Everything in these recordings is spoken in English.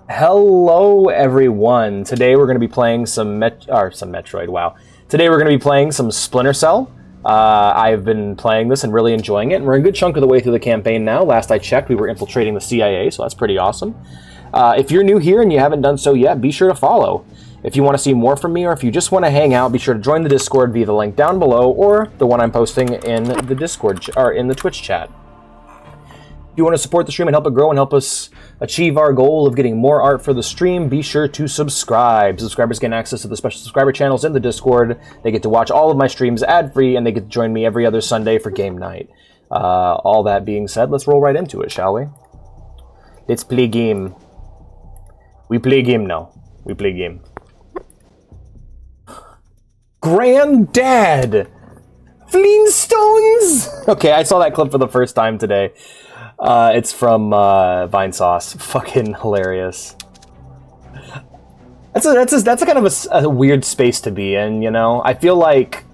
Hello, everyone. Today we're going to be playing some Metroid. Wow. Today we're going to be playing some Splinter Cell. I've been playing this and really enjoying it, and we're a good chunk of the way through the campaign now. Last I checked, we were infiltrating the CIA, so that's pretty awesome. If you're new here and you haven't done so yet, be sure to follow. If you want to see more from me, or if you just want to hang out, be sure to join the Discord via the link down below, or the one I'm posting in the Discord or in the Twitch chat. If you want to support the stream and help it grow and help us achieve our goal of getting more art for the stream, be sure to subscribe. Subscribers gain access to the special subscriber channels in the Discord. They get to watch all of my streams ad-free, and they get to join me every other Sunday for game night. All that being said, let's roll right into it, shall we? Let's play game. We play game now. We play game. Granddad! Flintstones! Okay, I saw that clip for the first time today. It's from Vinesauce. Fucking hilarious. That's a kind of a weird space to be in, you know? I feel like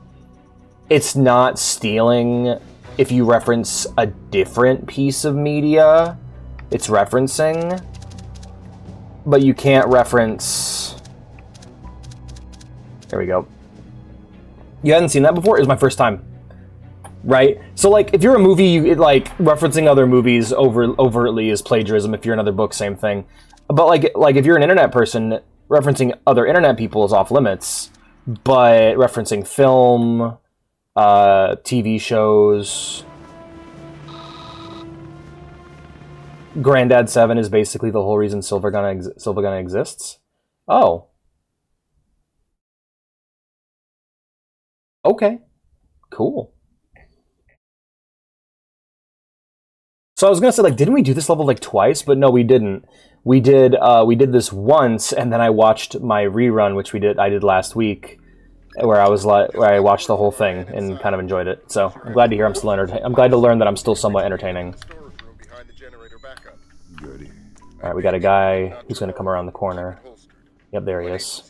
it's not stealing if you reference a different piece of media it's referencing, but you can't reference... There we go. You hadn't seen that before? It was my first time. Right? So, like, if you're a movie, referencing other movies overtly is plagiarism. If you're another book, same thing. But, like if you're an internet person, referencing other internet people is off limits. But referencing film, TV shows... Granddad 7 is basically the whole reason Silvergunner exists. Oh. Okay. Cool. So I was gonna say, like, didn't we do this level like twice? But no, we didn't. We did this once, and then I watched my rerun, which I did last week, where I watched the whole thing and kind of enjoyed it. So I'm glad to hear I'm still entertaining. I'm glad to learn that I'm still somewhat entertaining. All right, we got a guy who's gonna come around the corner. Yep, there he is.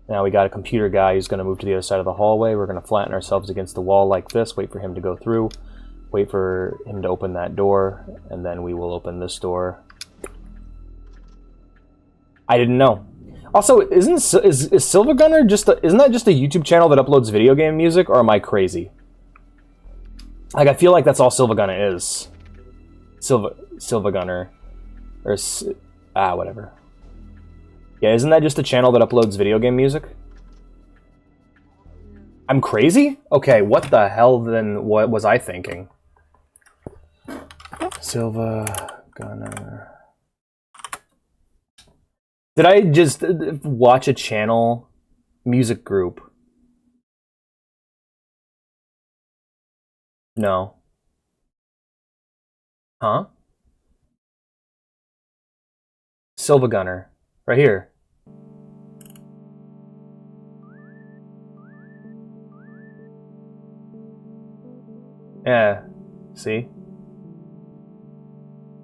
Now we got a computer guy who's gonna move to the other side of the hallway. We're gonna flatten ourselves against the wall like this. Wait for him to go through. Wait for him to open that door, and then we will open this door. I didn't know. Also, is Silvergunner isn't that just a YouTube channel that uploads video game music, or am I crazy? Like, I feel like that's all Silvergunner is. Silvergunner, or whatever. Yeah, isn't that just a channel that uploads video game music? I'm crazy? Okay, what the hell then? What was I thinking? Silvergunner. Did I just watch a channel music group? No. Huh? Silvergunner. Right here. Yeah. See?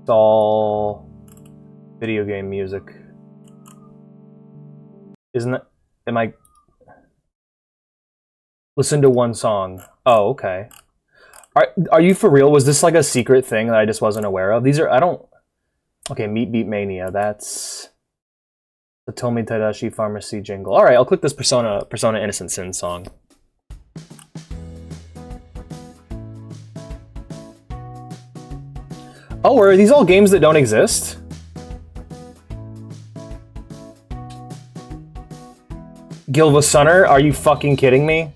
It's all video game music. Isn't it? Am I... Listen to one song. Oh, okay. Are you for real? Was this like a secret thing that I just wasn't aware of? These are... I don't... Okay, Meat Beat Mania. That's... the Tomi Tadashi Pharmacy jingle. Alright, I'll click this Persona Innocent Sin song. Oh, are these all games that don't exist? Gilva Sunner? Are you fucking kidding me?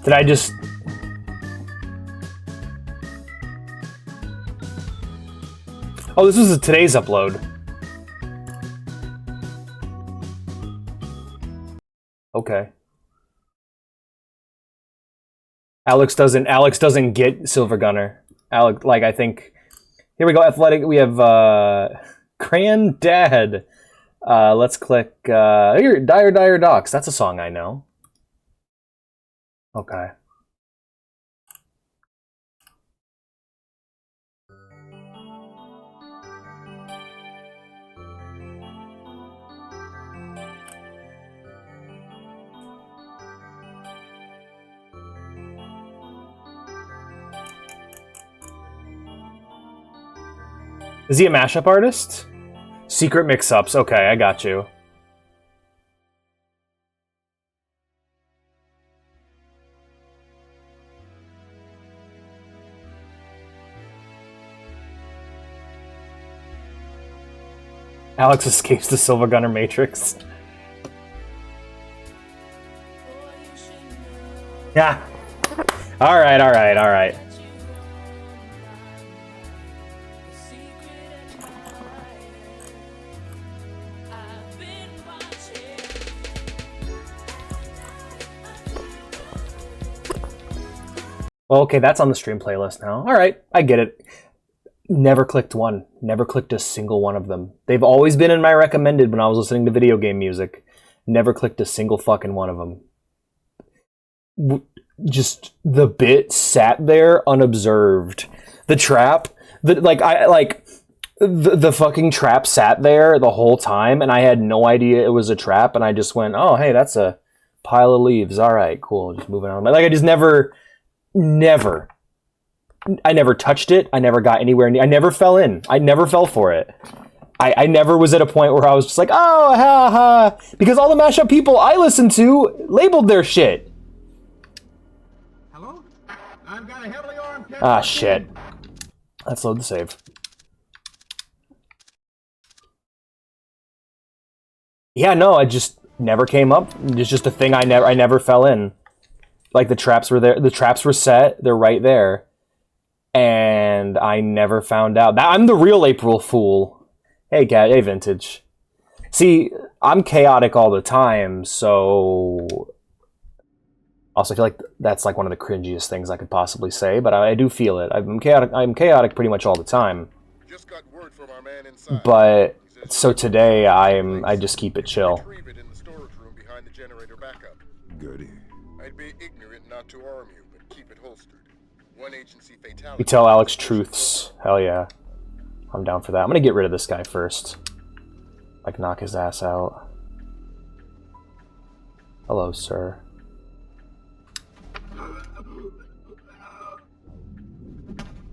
Did I just... Oh, this was today's upload. Okay. Alex doesn't get Silvergunner. Alex, like, I think... Here we go, Athletic. We have, Granddad. Let's click here, Dire Dire Docks. That's a song I know. Okay. Is he a mashup artist? Secret mix-ups. Okay, I got you. Alex escapes the Silver Gunner Matrix. Yeah. Alright, alright, alright. Well, okay, that's on the stream playlist now. Alright, I get it. Never clicked one. Never clicked a single one of them. They've always been in my recommended when I was listening to video game music. Never clicked a single fucking one of them. Just the bit sat there unobserved. The trap, the fucking trap sat there the whole time, and I had no idea it was a trap, and I just went, oh, hey, that's a pile of leaves. All right, cool. Just moving on. Like, I just never touched it. I never got anywhere near. I never fell in. I never fell for it. I never was at a point where I was just like, oh, ha, ha. Because all the mashup people I listened to labeled their shit. Hello? I've got a heavily armed... Ah, shit. Let's load the save. Yeah, no, I just never came up. It's just a thing I never fell in. Like, the traps were there. The traps were set. They're right there. And I never found out. I'm the real April Fool. Hey, Cat. Hey, Vintage. See, I'm chaotic all the time, so... Also, I feel like that's like one of the cringiest things I could possibly say, but I do feel it. I'm chaotic pretty much all the time. Just got word from our man inside. But, so today, I just keep it chill. Retrieve it in the storage room behind the generator backup. Goody. I'd be ignorant not to arm you, but keep it holstered. One agency fatality. You tell Alex truths. Hell yeah. I'm down for that. I'm gonna get rid of this guy first. Like, knock his ass out. Hello, sir.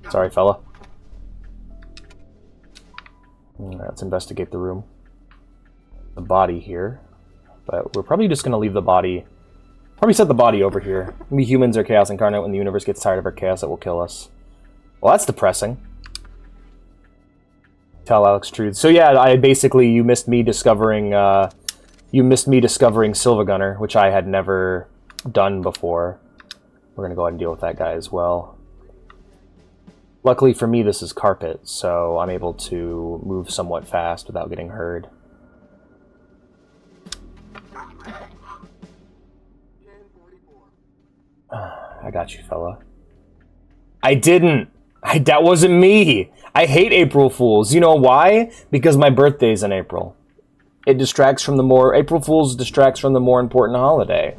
Sorry, fella. Let's investigate the room. The body here. But we're probably just gonna leave the body... Probably set the body over here. We humans are chaos incarnate. When the universe gets tired of our chaos, it will kill us. Well, that's depressing. Tell Alex truth. So yeah, you missed me discovering Silver Gunner, which I had never done before. We're gonna go ahead and deal with that guy as well. Luckily for me, this is carpet, so I'm able to move somewhat fast without getting heard. I got you, fella. I didn't. That wasn't me. I hate April Fools. You know why? Because my birthday's in April. It distracts from the more... April Fools distracts from the more important holiday.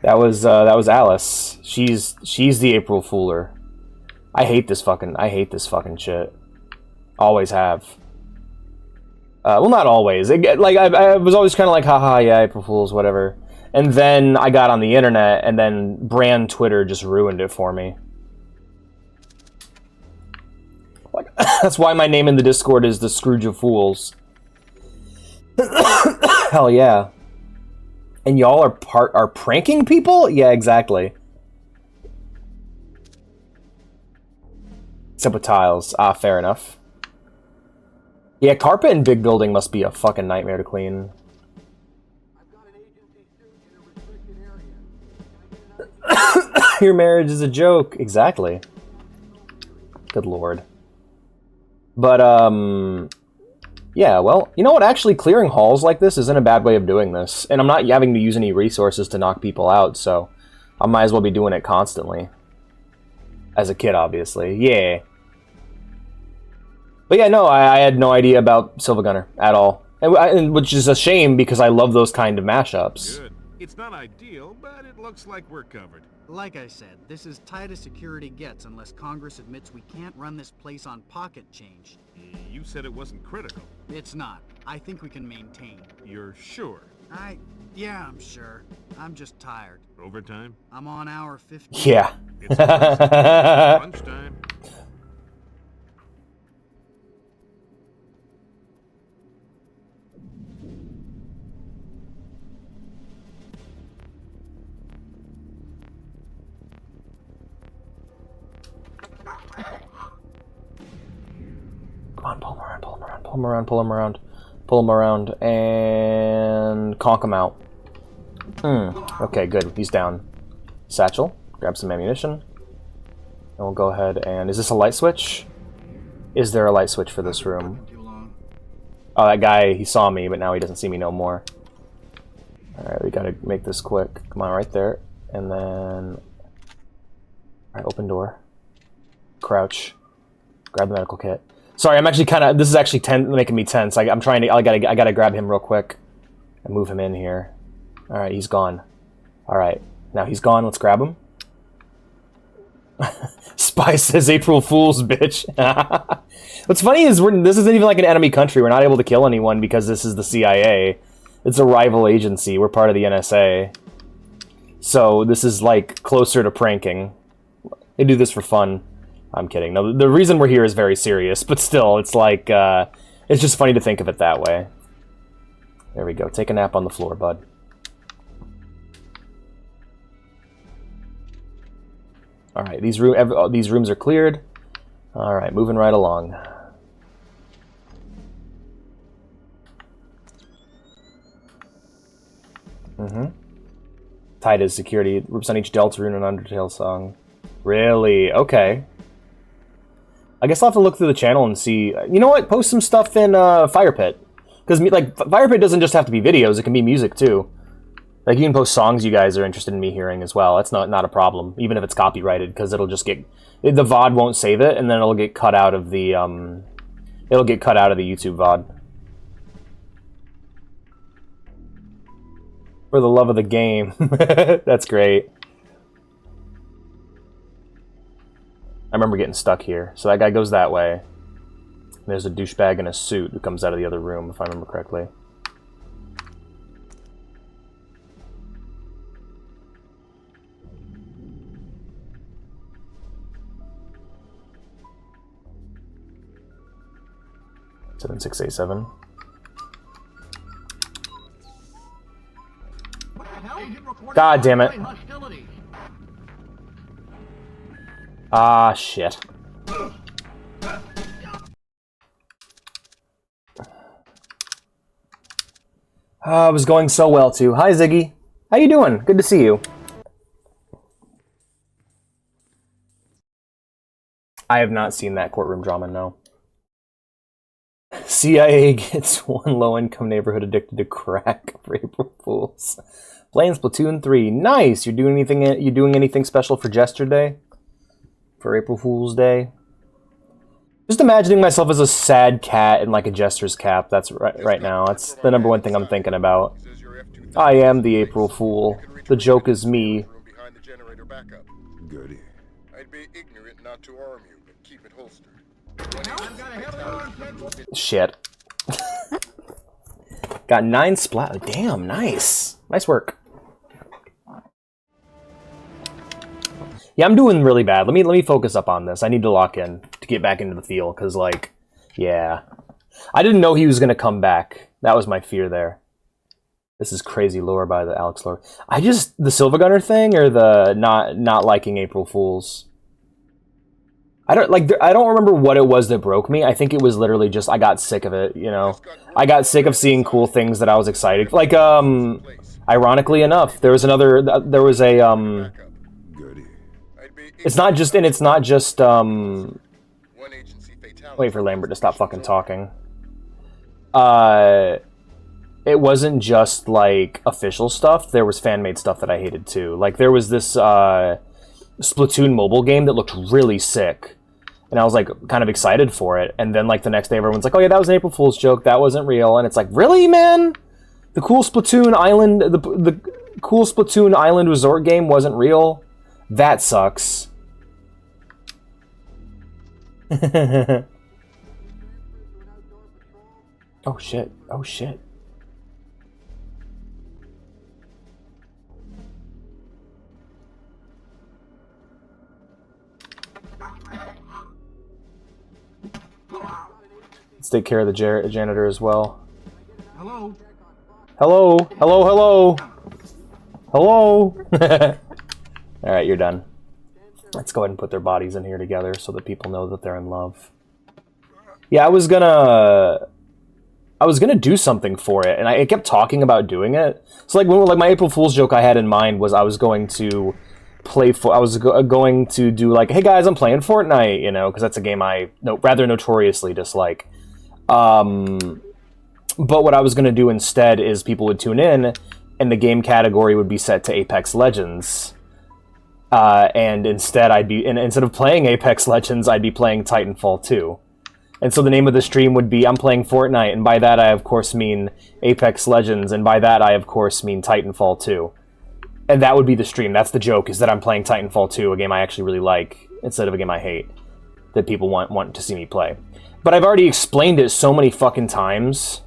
That was Alice. She's the April Fooler. I hate this fucking shit. Always have. Well, not always. I was always kind of like, haha, yeah, April Fools, whatever. And then I got on the internet, and then brand Twitter just ruined it for me. Like, that's why my name in the Discord is the Scrooge of Fools. Hell yeah. And y'all are pranking people? Yeah, exactly. Except with tiles. Ah, fair enough. Yeah, carpet in big building must be a fucking nightmare to clean. I've got an agency suit in a restricted area. Your marriage is a joke. Exactly. Good lord. But, yeah, well, you know what? Actually, clearing halls like this isn't a bad way of doing this. And I'm not having to use any resources to knock people out, so I might as well be doing it constantly. As a kid, obviously. Yeah. But yeah, no, I had no idea about Silva Gunner at all. And which is a shame because I love those kind of mashups. Good. It's not ideal, but it looks like we're covered. Like I said, this is tight as security gets unless Congress admits we can't run this place on pocket change. You said it wasn't critical. It's not. I think we can maintain. You're sure? Yeah, I'm sure. I'm just tired. Overtime? I'm on hour 15. Yeah. It's lunchtime. Come on, pull him around, pull him around, pull him around, pull him around. Pull him around and conk him out. Okay, good. He's down. Satchel. Grab some ammunition. And we'll go ahead and... Is this a light switch? Is there a light switch for this room? Oh, that guy, he saw me, but now he doesn't see me no more. Alright, we gotta make this quick. Come on, right there. And then... Alright, open door. Crouch. Grab the medical kit. Sorry, I'm actually kind of... This is actually making me tense. I'm trying to... I gotta grab him real quick and move him in here. All right, he's gone. All right, now he's gone. Let's grab him. Spy says April Fool's, bitch. What's funny is this isn't even like an enemy country. We're not able to kill anyone because this is the CIA. It's a rival agency. We're part of the NSA. So this is like closer to pranking. They do this for fun. I'm kidding. No, the reason we're here is very serious, but still, it's like, it's just funny to think of it that way. There we go. Take a nap on the floor, bud. Alright, these rooms are cleared. Alright, moving right along. Tied as security. Groups on each Delta rune and Undertale song. Really? Okay. I guess I'll have to look through the channel and see. You know what? Post some stuff in Fire Pit. Because like Fire Pit doesn't just have to be videos; it can be music too. Like you can post songs you guys are interested in me hearing as well. That's not a problem, even if it's copyrighted, because it'll just get the VOD won't save it, and then it'll get cut out of the YouTube VOD. For the love of the game, that's great. I remember getting stuck here. So that guy goes that way. There's a douchebag in a suit who comes out of the other room, if I remember correctly. Seven 687. God damn it. Ah, shit. It was going so well, too. Hi, Ziggy. How you doing? Good to see you. I have not seen that courtroom drama, no. CIA gets one low-income neighborhood addicted to crack for April Fools. Playing Splatoon 3. Nice! You doing anything special for Jester Day? For April Fool's Day? Just imagining myself as a sad cat in like a Jester's cap. That's right now. That's the number one thing I'm thinking about. I am the April Fool. The joke is me. Goody. I'd be ignorant not to arm you, but keep it holstered. Shit. Got 9 splat. Damn, nice. Nice work. Yeah, I'm doing really bad. Let me focus up on this. I need to lock in to get back into the feel, because, like, yeah. I didn't know he was going to come back. That was my fear there. This is crazy lore by the Alex lore. The Silva Gunner thing, or the not liking April Fools? I don't remember what it was that broke me. I think it was literally just I got sick of it, you know. I got sick of seeing cool things that I was excited. Like, ironically enough, there was a, It's not just, wait for Lambert to stop fucking talking. it wasn't just like official stuff. There was fan-made stuff that I hated too. Like there was this Splatoon mobile game that looked really sick, and I was like kind of excited for it. And then like the next day, everyone's like, "Oh yeah, that was an April Fool's joke. That wasn't real." And it's like, really, man? The cool Splatoon Island, the cool Splatoon Island Resort game wasn't real. That sucks. Oh shit! Oh shit! Let's take care of the janitor as well. Hello? Hello? Hello? Hello? Hello? Alright, you're done. Let's go ahead and put their bodies in here together so that people know that they're in love. Yeah, I was gonna do something for it, and I kept talking about doing it. So like my April Fool's joke I had in mind was I was going to going to do like, hey guys, I'm playing Fortnite, you know, because that's a game I rather notoriously dislike. But what I was going to do instead is people would tune in, and the game category would be set to Apex Legends. And instead instead of playing Apex Legends, I'd be playing Titanfall 2. And so the name of the stream would be, I'm playing Fortnite, and by that I of course mean Apex Legends, and by that I of course mean Titanfall 2. And that would be the stream. That's the joke, is that I'm playing Titanfall 2, a game I actually really like, instead of a game I hate, that people want to see me play. But I've already explained it so many fucking times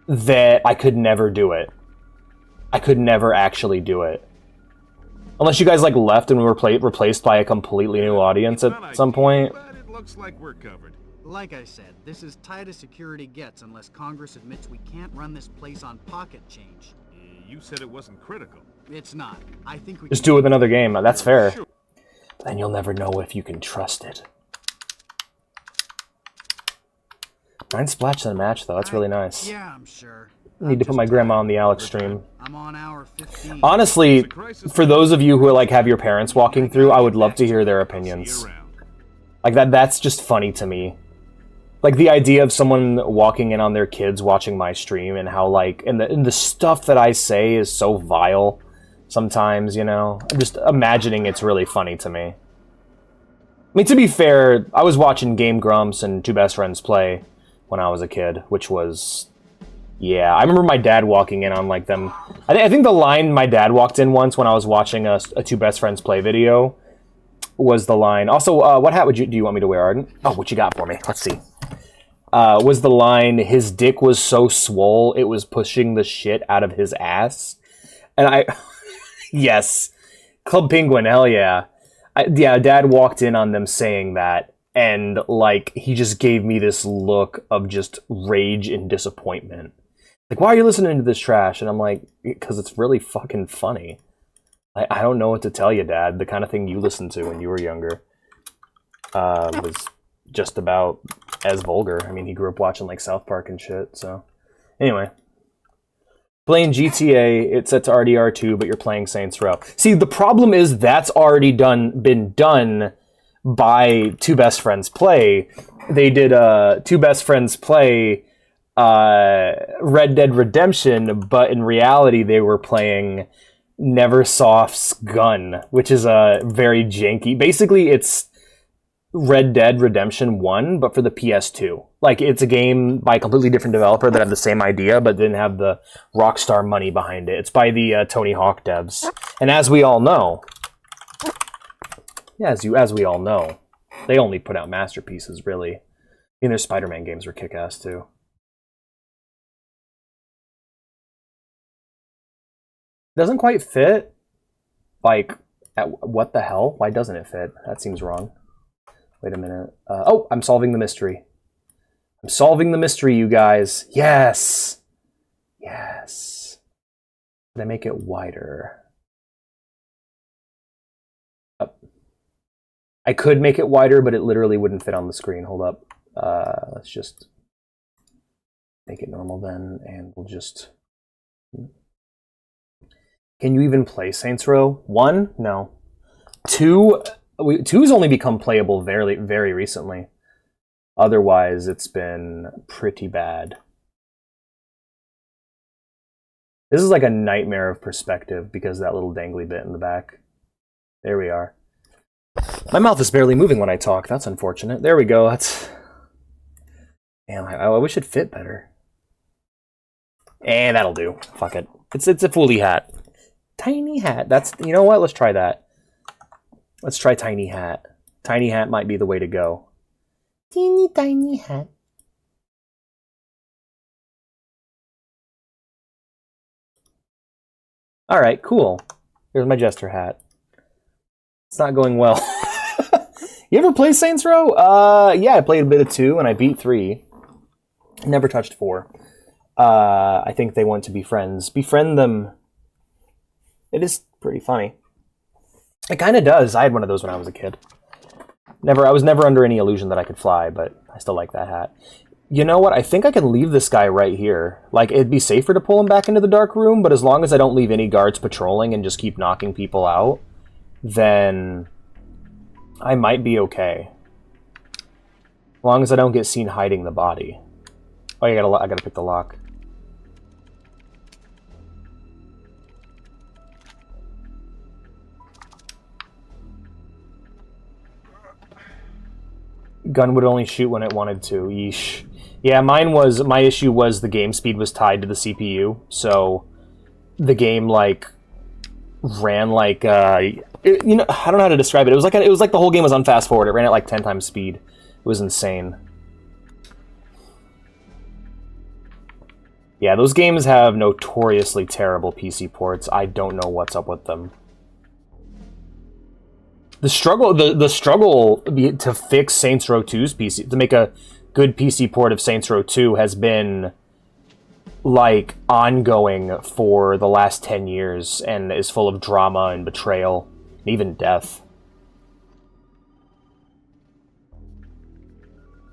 that I could never do it. I could never actually do it. Unless you guys like left and were replaced by a completely new audience at some point. But it looks like we're covered. Like I said, this is tight as security gets unless Congress admits we can't run this place on pocket change. You said it wasn't critical. It's not. I think we Just can do it with another game. That's fair. Sure. Then you'll never know if you can trust it. 9 splats in a match, though. That's really nice. Yeah, I'm sure. I need to put my grandma on the Alex stream. I'm on hour 15. Honestly, for those of you who like have your parents walking through, I would love to hear their opinions. Like that's just funny to me. Like the idea of someone walking in on their kids watching my stream, and how like and the stuff that I say is so vile sometimes, you know. I'm just imagining it's really funny to me. I mean, to be fair, I was watching Game Grumps and Two Best Friends play when I was a kid, which was, yeah, I remember my dad walking in on like them. I think the line my dad walked in once when I was watching a Two Best Friends play video was the line. Also, what hat do you want me to wear, Arden? Oh, what you got for me? Let's see. Was the line, his dick was so swole, it was pushing the shit out of his ass? And I, yes, Club Penguin, hell yeah. Yeah, Dad walked in on them saying that, and like he just gave me this look of just rage and disappointment. Like, why are you listening to this trash? And I'm like, because it's really fucking funny. I don't know what to tell you, Dad. The kind of thing you listened to when you were younger was just about as vulgar. I mean, he grew up watching like South Park and shit. So anyway, playing GTA, it's set to RDR2, but you're playing Saints Row. See, the problem is that's already been done by Two Best Friends Play. They did Two Best Friends Play Red Dead Redemption, but in reality they were playing Neversoft's Gun, which is a very janky. Basically, it's Red Dead Redemption 1, but for the PS2. Like, it's a game by a completely different developer that had the same idea, but didn't have the Rockstar money behind it. It's by the Tony Hawk devs. And as we all know, as we all know, they only put out masterpieces, really. I mean, their Spider-Man games were kick-ass, too. Doesn't quite fit. Like, what the hell? Why doesn't it fit? That seems wrong. Wait a minute. Oh, I'm solving the mystery. I'm solving the mystery, you guys. Yes! Yes. Can I make it wider? I could make it wider, but it literally wouldn't fit on the screen. Hold up. Let's just make it normal then, and we'll just... Can you even play Saints Row? 1? No. 2? 2's only become playable very, very recently. Otherwise, it's been pretty bad. This is like a nightmare of perspective because of that little dangly bit in the back. There we are. My mouth is barely moving when I talk. That's unfortunate. There we go. That's... Damn, I wish it fit better. And that'll do. Fuck it. It's a foolie hat. Tiny hat. That's... You know what? Let's try that. Let's try tiny hat. Tiny hat might be the way to go. Teeny tiny hat. Alright, cool. Here's my jester hat. It's not going well. You ever play Saints Row? Yeah, I played a bit of 2 and I beat 3. Never touched 4. I think they want to be friends. Befriend them. It is pretty funny. It kind of does. I had one of those when I was a kid. I was never under any illusion that I could fly, but I still like that hat. You know what? I think I can leave this guy right here. Like, it'd be safer to pull him back into the dark room, but as long as I don't leave any guards patrolling and just keep knocking people out, then I might be okay. As long as I don't get seen hiding the body. Oh, I gotta pick the lock. Gun would only shoot when it wanted to. Yeesh. Yeah, my issue was the game speed was tied to the CPU, so the game, like, ran like, I don't know how to describe it. It was like the whole game was on fast forward. It ran at like 10 times speed. It was insane. Yeah, those games have notoriously terrible PC ports. I don't know what's up with them. The struggle to fix Saints Row 2's PC, to make a good PC port of Saints Row 2 has been, like, ongoing for the last 10 years and is full of drama and betrayal and even death.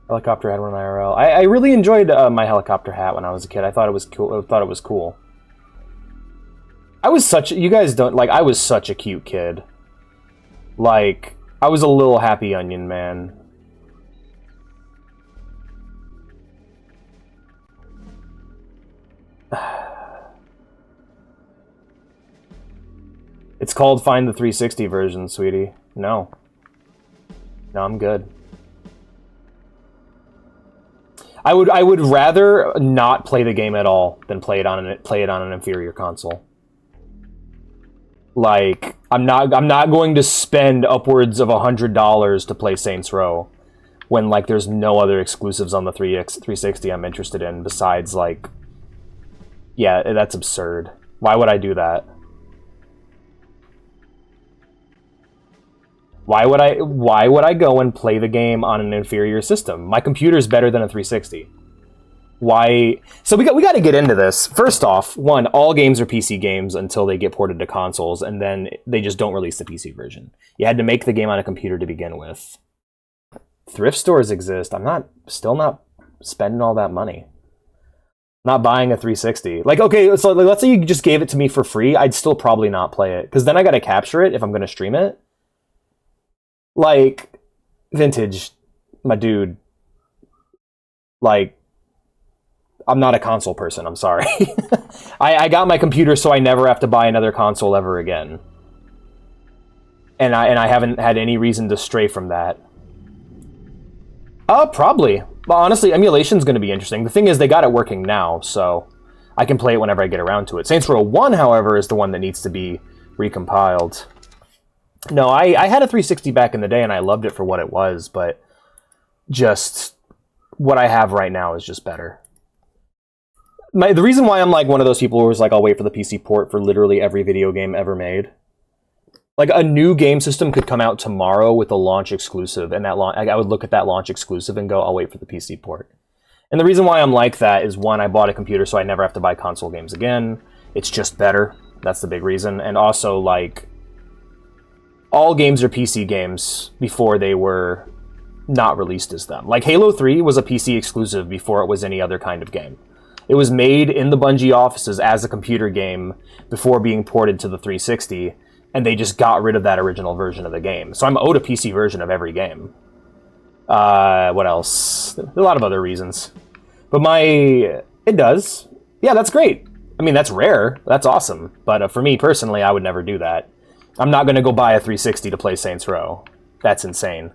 Helicopter had one in IRL. I really enjoyed my helicopter hat when I was a kid. I thought it was cool. I was such... You guys don't... Like, I was such a cute kid. Like, I was a little happy onion man. It's called Find the 360 version, sweetie. No. No, I'm good. I would rather not play the game at all than play it on an inferior console. Like, I'm not going to spend upwards of $100 to play Saints Row when, like, there's no other exclusives on the 360 I'm interested in besides, like... Yeah, that's absurd. Why would I do that? Why would I go and play the game on an inferior system? My computer's better than a 360. Why? So we got to get into this. First off, one, all games are PC games until they get ported to consoles, and then they just don't release the PC version. You had to make the game on a computer to begin with. Thrift stores exist. I'm still not spending all that money. Not buying a 360. Like, okay, so like, let's say you just gave it to me for free, I'd still probably not play it, because then I got to capture it if I'm going to stream it. Like, vintage, my dude. Like, I'm not a console person, I'm sorry. I got my computer so I never have to buy another console ever again. And I haven't had any reason to stray from that. Probably. But honestly, emulation's going to be interesting. The thing is, they got it working now, so I can play it whenever I get around to it. Saints Row 1, however, is the one that needs to be recompiled. No, I had a 360 back in the day, and I loved it for what it was, but just what I have right now is just better. The reason why I'm like one of those people who was like, I'll wait for the PC port for literally every video game ever made. Like, a new game system could come out tomorrow with a launch exclusive, and I would look at that launch exclusive and go, I'll wait for the PC port. And the reason why I'm like that is, one, I bought a computer so I never have to buy console games again. It's just better. That's the big reason. And also, like, all games are PC games before they were not released as them. Like, Halo 3 was a PC exclusive before it was any other kind of game. It was made in the Bungie offices as a computer game before being ported to the 360, and they just got rid of that original version of the game. So I'm owed a PC version of every game. What else? A lot of other reasons. But it does. Yeah, that's great. I mean, that's rare. That's awesome. But for me personally, I would never do that. I'm not going to go buy a 360 to play Saints Row. That's insane.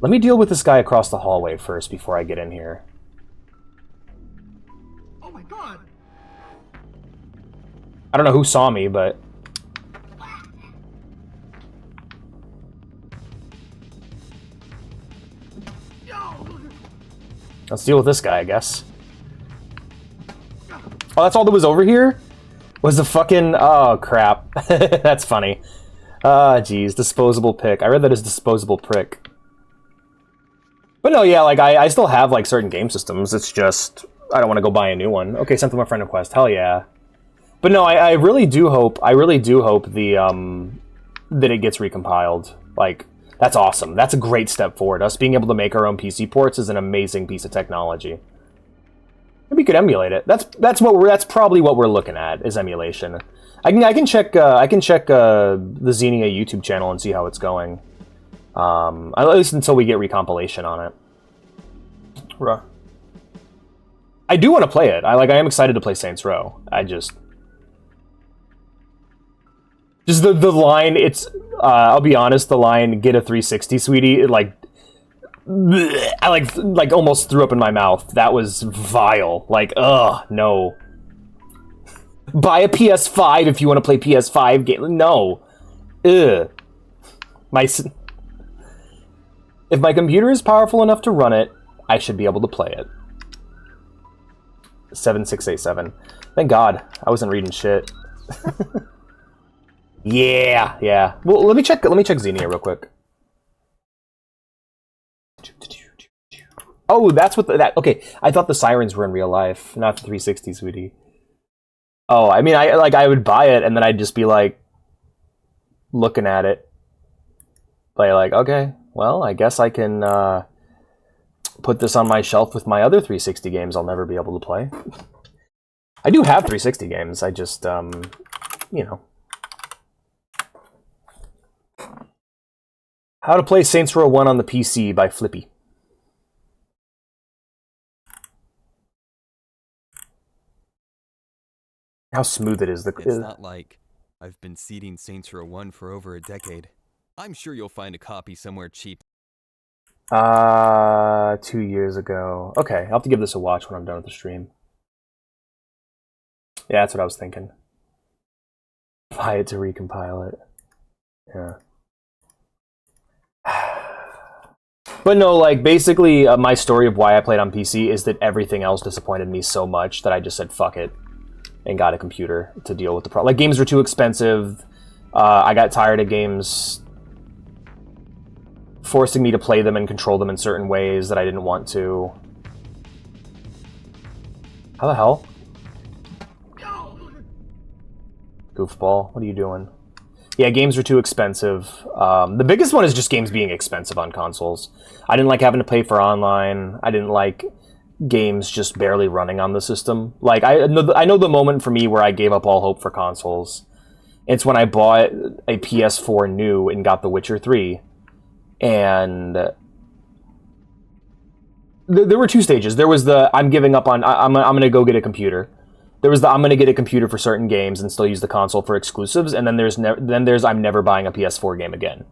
Let me deal with this guy across the hallway first before I get in here. Oh my god! I don't know who saw me, but... Let's deal with this guy, I guess. Oh, that's all that was over here? Was the fucking... Oh, crap. That's funny. Ah, jeez. Disposable pick. I read that as disposable prick. But no, yeah, like, I still have, like, certain game systems. It's just... I don't want to go buy a new one. Okay, sent them a friend request. Hell yeah. But no, I really do hope... I really do hope the, that it gets recompiled. Like... That's awesome. That's a great step forward. Us being able to make our own PC ports is an amazing piece of technology. Maybe we could emulate it. That's probably what we're looking at is emulation. I can check the Xenia YouTube channel and see how it's going. At least until we get recompilation on it. I do want to play it. I am excited to play Saints Row. Just the line, it's, I'll be honest, the line, get a 360, sweetie, it, like, bleh, I, like, almost threw up in my mouth. That was vile. Like, ugh, no. Buy a PS5 if you want to play PS5 game. No. Ugh. If my computer is powerful enough to run it, I should be able to play it. 7687. Thank God, I wasn't reading shit. Yeah. Well, let me check Xenia real quick. Oh, that's what okay, I thought the sirens were in real life, not the 360, sweetie. Oh, I mean, I would buy it and then I'd just be like looking at it. Like, okay, well, I guess I can put this on my shelf with my other 360 games I'll never be able to play. I do have 360 games, I just you know. How to Play Saints Row 1 on the PC by Flippy. How smooth it is. It's not like I've been seeding Saints Row 1 for over a decade. I'm sure you'll find a copy somewhere cheap. 2 years ago. Okay, I'll have to give this a watch when I'm done with the stream. Yeah, that's what I was thinking. Buy it to recompile it. Yeah. But no, like, basically, my story of why I played on PC is that everything else disappointed me so much that I just said, fuck it, and got a computer to deal with the problem. Like, games were too expensive. I got tired of games forcing me to play them and control them in certain ways that I didn't want to. How the hell? Goofball, what are you doing? Yeah, games are too expensive. The biggest one is just games being expensive on consoles. I didn't like having to pay for online. I didn't like games just barely running on the system. Like, I know the moment for me where I gave up all hope for consoles. It's when I bought a PS4 new and got The Witcher 3. And there were two stages. There was the, I'm giving up on, I'm going to go get a computer. There was the I'm going to get a computer for certain games and still use the console for exclusives, and then there's I'm never buying a PS4 game again.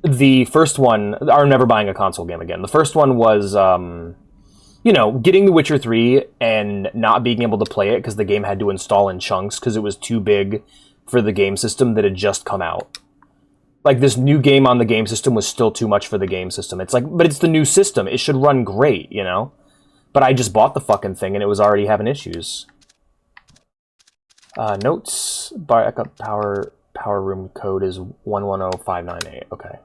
The first one, or never buying a console game again. The first one was, you know, getting The Witcher 3 and not being able to play it because the game had to install in chunks because it was too big for the game system that had just come out. Like, this new game on the game system was still too much for the game system. It's like, but it's the new system. It should run great, you know? But I just bought the fucking thing and it was already having issues. Notes, backup power room code is 110598. Okay.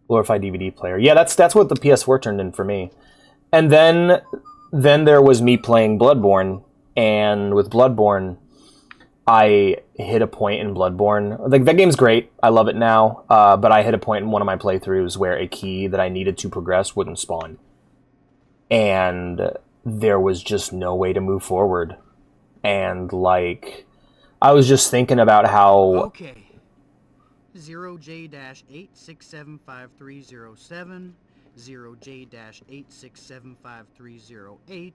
Glorified DVD player. Yeah, that's what the PS4 turned in for me. And then there was me playing Bloodborne, and with Bloodborne, I hit a point in Bloodborne. Like, that game's great. I love it now. But I hit a point in one of my playthroughs where a key that I needed to progress wouldn't spawn. And there was just no way to move forward. And, like, I was just thinking about how... Okay. 0J-8675307, 0J-8675308,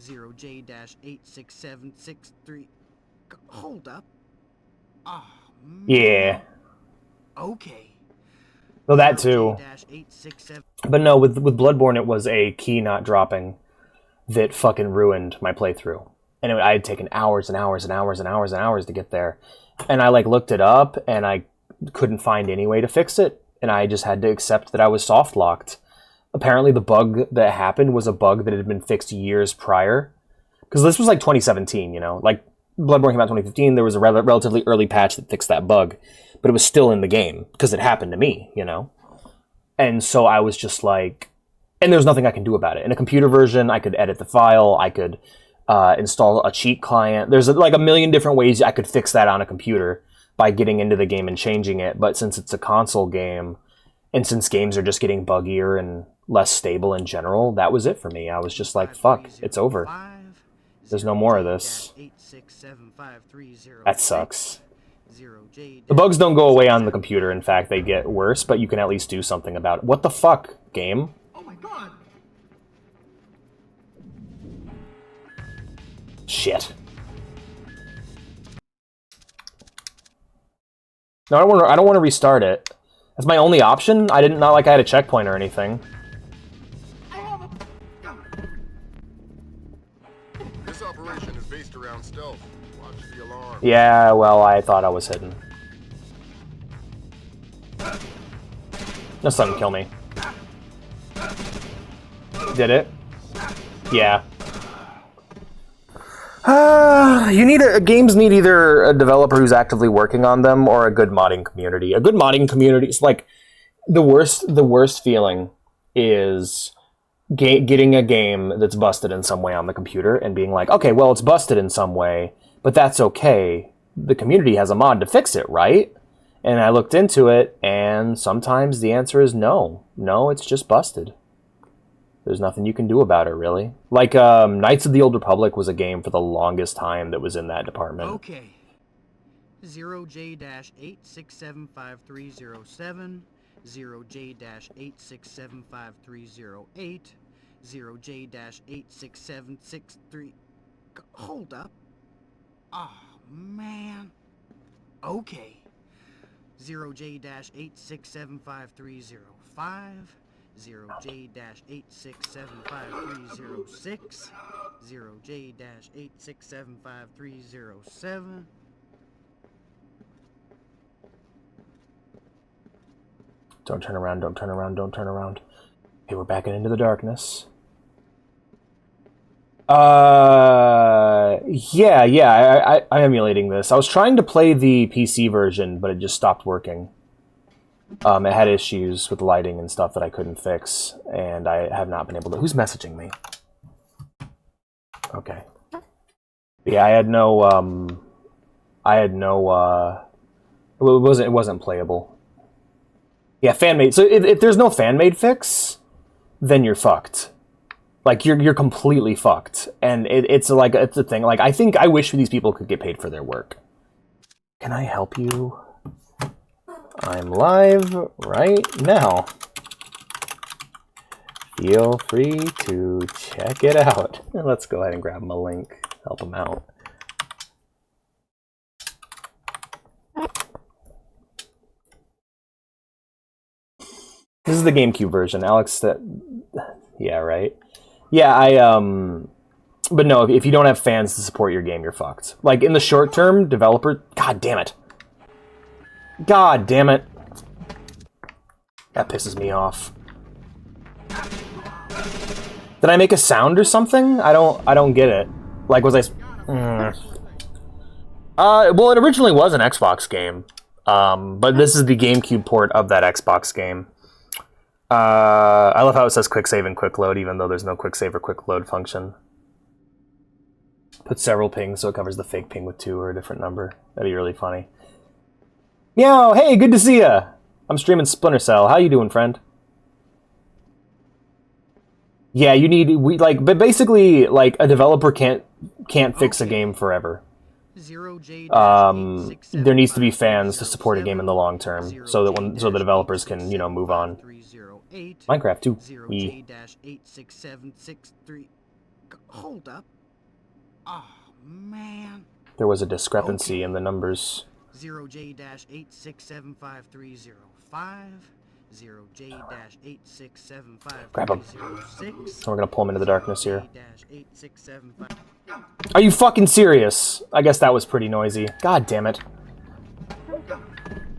0J-86763... Hold up. Oh, man. Yeah. Okay. Well, that too. 0J-867... But no, with Bloodborne, it was a key not dropping that fucking ruined my playthrough. And I had taken hours and hours and hours and hours and hours to get there. And I like looked it up, and I couldn't find any way to fix it. And I just had to accept that I was soft locked. Apparently, the bug that happened was a bug that had been fixed years prior. Because this was like 2017, you know? Like, Bloodborne came out in 2015, there was a relatively early patch that fixed that bug. But it was still in the game, because it happened to me, you know? And so I was just like... And there's nothing I can do about it. In a computer version, I could edit the file, I could install a cheat client. There's like a million different ways I could fix that on a computer by getting into the game and changing it. But since it's a console game, and since games are just getting buggier and less stable in general, that was it for me. I was just like, fuck, it's over. There's no more of this. That sucks. The bugs don't go away on the computer. In fact, they get worse, but you can at least do something about it. What the fuck, game? Oh my god! Shit. No, I don't want to restart it. That's my only option? Not like I had a checkpoint or anything. This operation is based around stealth. Watch the alarm. Yeah, well, I thought I was hidden. Just let him kill me. Did it? Yeah. Games need either a developer who's actively working on them or a good modding community. A good modding community is like the worst feeling is getting a game that's busted in some way on the computer and being like, okay, well, it's busted in some way, but that's okay. The community has a mod to fix it, right? And I looked into it, and sometimes the answer is no. No, it's just busted. There's nothing you can do about it, really. Like, Knights of the Old Republic was a game for the longest time that was in that department. Okay. 0J-8675307, 0J-8675308, 0J-86763... Hold up. Oh, man. Okay. 0J-8675305, 0J-8675306, 0J-8675307. Don't turn around, don't turn around, don't turn around. Okay, we're backing into the darkness. Yeah, I'm emulating this. I was trying to play the PC version, but it just stopped working. It had issues with lighting and stuff that I couldn't fix, and I have not been able to... Who's messaging me? Okay. Yeah, it wasn't playable. Yeah, fan-made. So if there's no fan-made fix, then you're fucked. Like, you're completely fucked. And it's a thing. Like, I wish these people could get paid for their work. Can I help you? I'm live right now. Feel free to check it out. Let's go ahead and grab him a link. Help him out. This is the GameCube version. Alex, yeah, right? Yeah, but no, if you don't have fans to support your game, you're fucked. Like, in the short term, developer... God damn it. God damn it. That pisses me off. Did I make a sound or something? I don't get it. Like, was I... well, it originally was an Xbox game. But this is the GameCube port of that Xbox game. I love how it says quick save and quick load, even though there's no quick save or quick load function. Put several pings so it covers the fake ping with 2 or a different number. That'd be really funny. Meow, hey, good to see ya! I'm streaming Splinter Cell. How you doing, friend? Yeah, but basically, like, a developer can't fix a game forever. there needs to be fans to support a game in the long term, so that so the developers can, you know, move on. Minecraft too. Hold up. Oh, man. There was a discrepancy in the numbers. 0J-867530 0J-867530 Grab him. We're gonna pull him into the darkness here. Are you fucking serious? I guess that was pretty noisy. God damn it.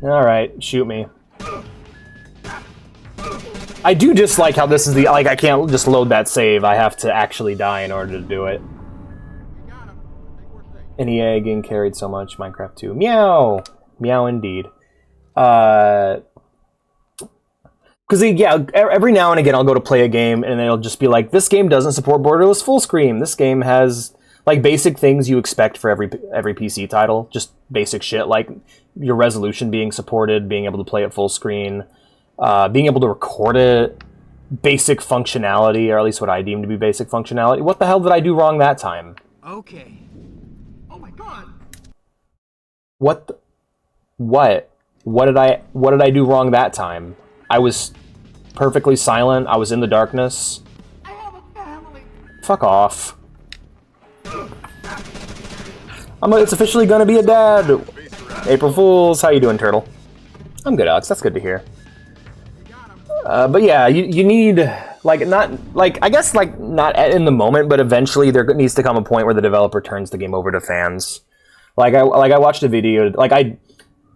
Alright, shoot me. I do dislike how this is the... Like, I can't just load that save. I have to actually die in order to do it. NEA getting carried so much. Minecraft 2. Meow! Meow indeed. Because, yeah, every now and again I'll go to play a game and it'll just be like, this game doesn't support borderless full screen. This game has, like, basic things you expect for every PC title. Just basic shit, like your resolution being supported, being able to play it full screen, being able to record it, basic functionality, or at least what I deem to be basic functionality. What the hell did I do wrong that time? Okay. Oh my god. What? What did I do wrong that time? I was perfectly silent. I was in the darkness. I have a family. Fuck off. It's officially gonna be a dad. April Fools. How you doing, Turtle? I'm good, Alex. That's good to hear. But yeah, you need, like, not, like, I guess, like, not in the moment, but eventually there needs to come a point where the developer turns the game over to fans. Like I watched a video,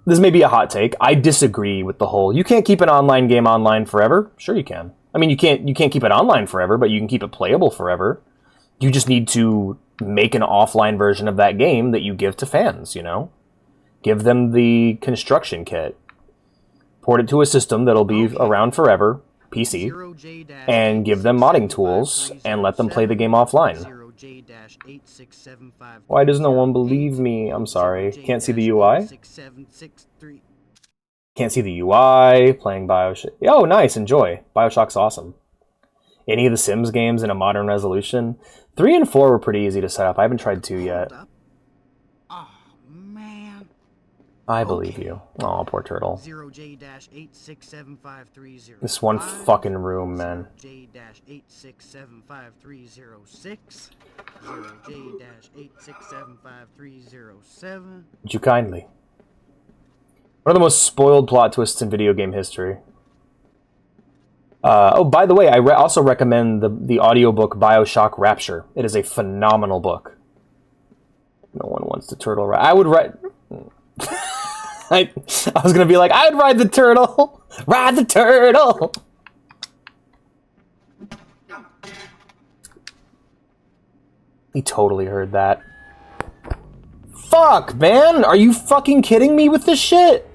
this may be a hot take. I disagree with the whole, you can't keep an online game online forever. Sure you can. I mean, you can't keep it online forever, but you can keep it playable forever. You just need to make an offline version of that game that you give to fans, you know? Give them the construction kit. Port it to a system that'll be around forever, PC, and give them modding tools, and let them play the game offline. Why does no one believe me? I'm sorry. Can't see the UI? Can't see the UI, playing Bioshock. Oh, nice, enjoy. Bioshock's awesome. Any of the Sims games in a modern resolution? 3 and 4 were pretty easy to set up. I haven't tried 2 yet. Oh, man. I believe you. Aw, poor Turtle. 0J-867530 This one fucking room, man. 0J-867530 0J-867530 Would you kindly? One of the most spoiled plot twists in video game history. Oh, by the way, I also recommend the audiobook Bioshock Rapture. It is a phenomenal book. No one wants the turtle ride. I would write... I was gonna be like, I'd ride the turtle! Ride the turtle! He totally heard that. Fuck, man! Are you fucking kidding me with this shit?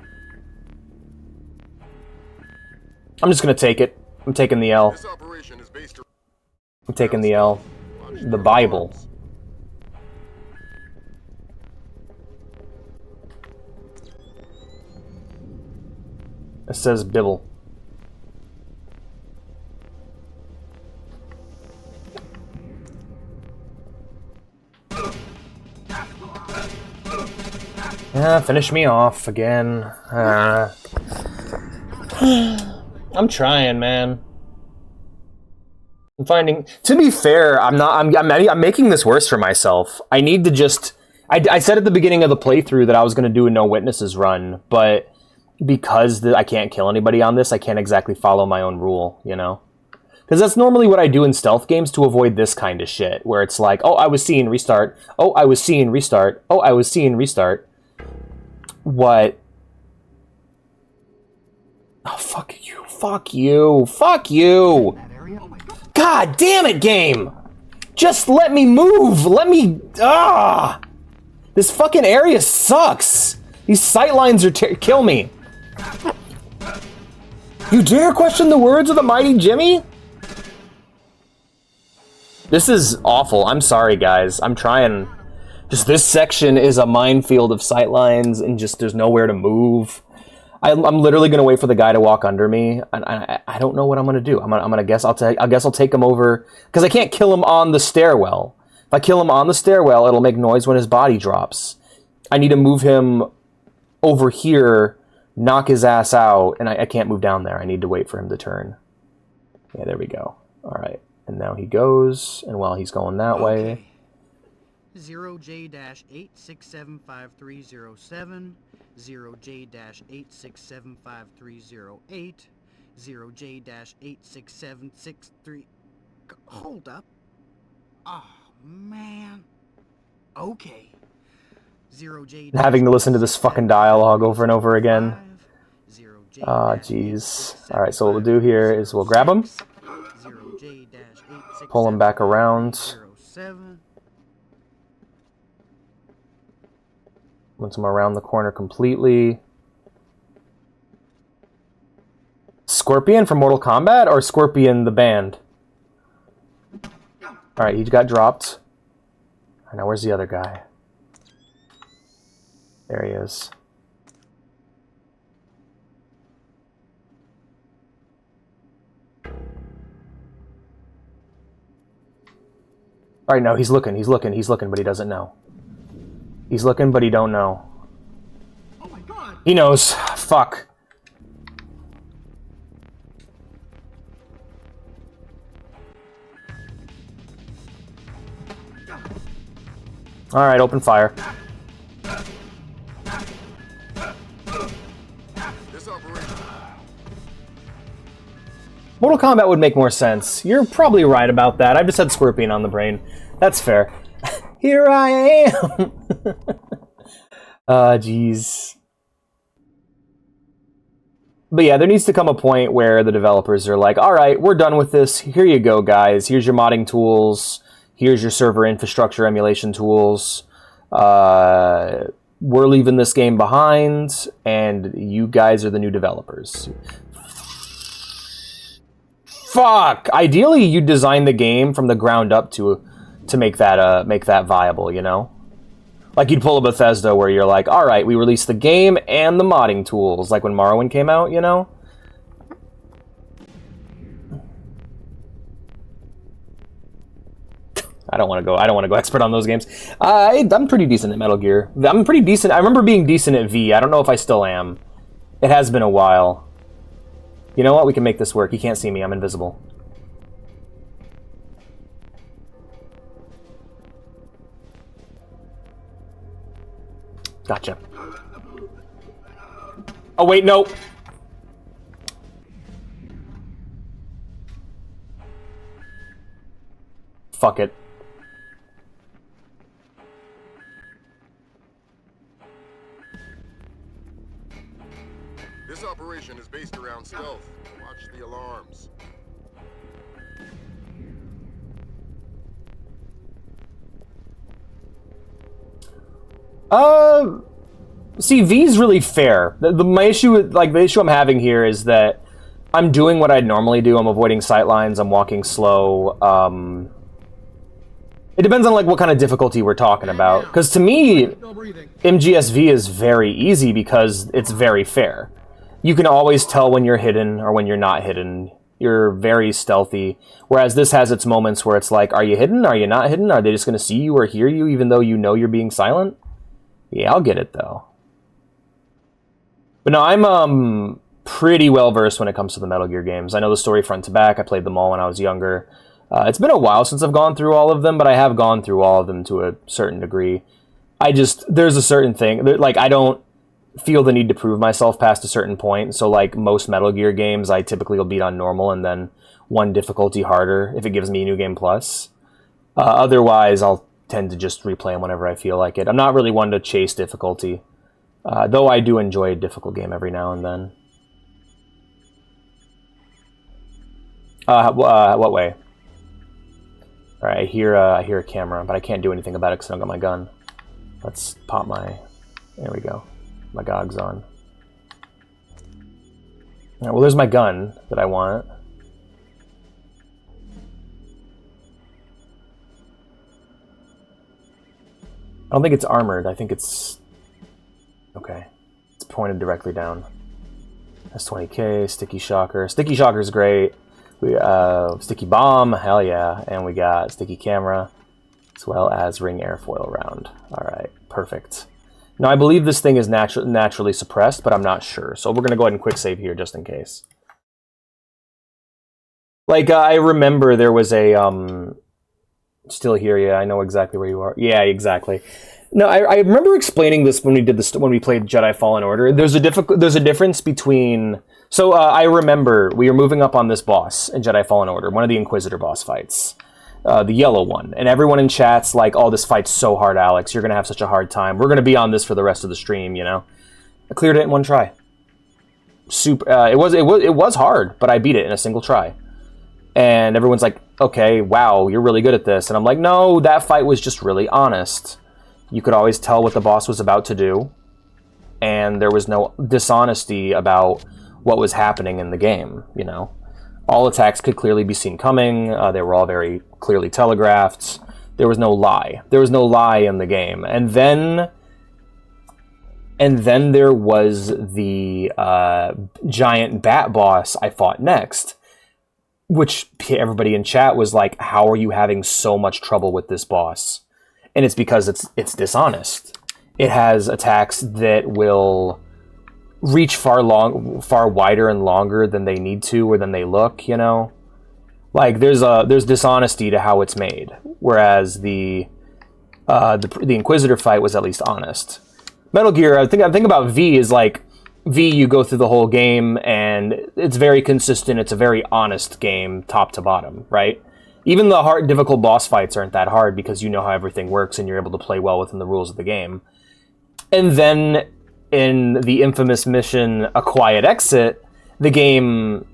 I'm just gonna take it. I'm taking the L. This operation is based I'm taking the L. The Bible. It says Bibble. Finish me off again. I'm trying, man. I'm finding. To be fair, I'm making this worse for myself. I need to just. I said at the beginning of the playthrough that I was going to do a no witnesses run, but because I can't kill anybody on this, I can't exactly follow my own rule, you know? Because that's normally what I do in stealth games to avoid this kind of shit, where it's like, oh, I was seeing restart. Oh, I was seeing restart. Oh, I was seeing restart. What? Oh, fuck you. Fuck you. Fuck you. God damn it, game. Just let me move. Let me... Ah! This fucking area sucks. These sightlines are... Kill me. You dare question the words of the mighty Jimmy? This is awful. I'm sorry, guys. I'm trying. Just this section is a minefield of sightlines and just there's nowhere to move. I'm literally gonna wait for the guy to walk under me, and I don't know what I'm gonna do. I'm gonna guess I'll take him over because I can't kill him on the stairwell. If I kill him on the stairwell, it'll make noise when his body drops. I need to move him over here, knock his ass out, and I can't move down there. I need to wait for him to turn. Yeah, there we go. All right. And now he goes, and while he's going that way... 0J-8675307, 0J-8675308, 0J-86763... Hold up. Oh, man. Okay. 0J... Having to listen to this fucking dialogue over and over again. Ah, jeez. Alright, so what we'll do here is we'll grab him. Pull him back around. Once I'm around the corner completely. Scorpion from Mortal Kombat or Scorpion the band? Alright, he got dropped. Alright, now where's the other guy? There he is. Alright, no, he's looking, but he doesn't know. He's looking, but he don't know. Oh my God! He knows. Fuck. Alright, open fire. This operation. Mortal Kombat would make more sense. You're probably right about that. I've just had Scorpion on the brain. That's fair. Here I am! Jeez. But yeah, there needs to come a point where the developers are like, alright, we're done with this. Here you go, guys. Here's your modding tools. Here's your server infrastructure emulation tools. We're leaving this game behind, and you guys are the new developers. Fuck! Ideally, you design the game from the ground up to make that viable, you know? Like you'd pull a Bethesda where you're like, all right, we released the game and the modding tools, like when Morrowind came out, you know? I don't want to go expert on those games. I'm pretty decent at Metal Gear. I'm pretty decent. I remember being decent at V. I don't know if I still am. It has been a while. You know what? We can make this work. You can't see me. I'm invisible. Gotcha. Oh, wait, no. Fuck it. This operation is based around stealth. Watch the alarms. See, V's really fair. My issue, the issue I'm having here is that I'm doing what I'd normally do. I'm avoiding sightlines. I'm walking slow. It depends on what kind of difficulty we're talking about. Because to me, MGSV is very easy because it's very fair. You can always tell when you're hidden or when you're not hidden. You're very stealthy. Whereas this has its moments where it's like, are you hidden? Are you not hidden? Are they just going to see you or hear you even though you know you're being silent? Yeah, I'll get it though. But no, I'm pretty well versed when it comes to the Metal Gear games. I know the story front to back. I played them all when I was younger. It's been a while since I've gone through all of them, but I have gone through all of them to a certain degree. There's a certain thing, I don't feel the need to prove myself past a certain point. So most Metal Gear games, I typically will beat on normal and then one difficulty harder if it gives me a new game plus. Otherwise, I'll tend to just replay them whenever I feel like it. I'm not really one to chase difficulty. Though I do enjoy a difficult game every now and then. What way? Alright, I hear a camera, but I can't do anything about it because I don't got my gun. Let's pop my... There we go. My GOG's on. Alright, well there's my gun that I want. I don't think it's armored. I think it's... Okay. It's pointed directly down. S20K, Sticky Shocker. Sticky Shocker's great. We Sticky Bomb, hell yeah. And we got Sticky Camera, as well as Ring Airfoil Round. Alright, perfect. Now, I believe this thing is naturally suppressed, but I'm not sure. So we're going to go ahead and quick save here just in case. Like, I remember there was a... Still here, yeah, I know exactly where you are. Yeah, exactly. No, I remember explaining this when we did this when we played Jedi Fallen Order. There's a difference between... So, I remember we were moving up on this boss in Jedi Fallen Order, one of the Inquisitor boss fights. The yellow one. And everyone in chat's like, oh, this fight's so hard, Alex. You're going to have such a hard time. We're going to be on this for the rest of the stream, you know? I cleared it in one try. It was hard, but I beat it in a single try. And everyone's like, okay, wow, you're really good at this. And I'm like, no, that fight was just really honest. You could always tell what the boss was about to do. And there was no dishonesty about what was happening in the game, you know? All attacks could clearly be seen coming. They were all very clearly telegraphed. There was no lie. There was no lie in the game. And then there was the giant bat boss I fought next, which everybody in chat was like, how are you having so much trouble with this boss? And it's because it's dishonest. It has attacks that will reach far wider and longer than they need to or than they look, you know? Like, there's dishonesty to how it's made, whereas the Inquisitor fight was at least honest. Metal Gear, I think about V is like, V, you go through the whole game, and it's very consistent, it's a very honest game, top to bottom, right? Even the hard, difficult boss fights aren't that hard because you know how everything works and you're able to play well within the rules of the game. And then in the infamous mission A Quiet Exit, the game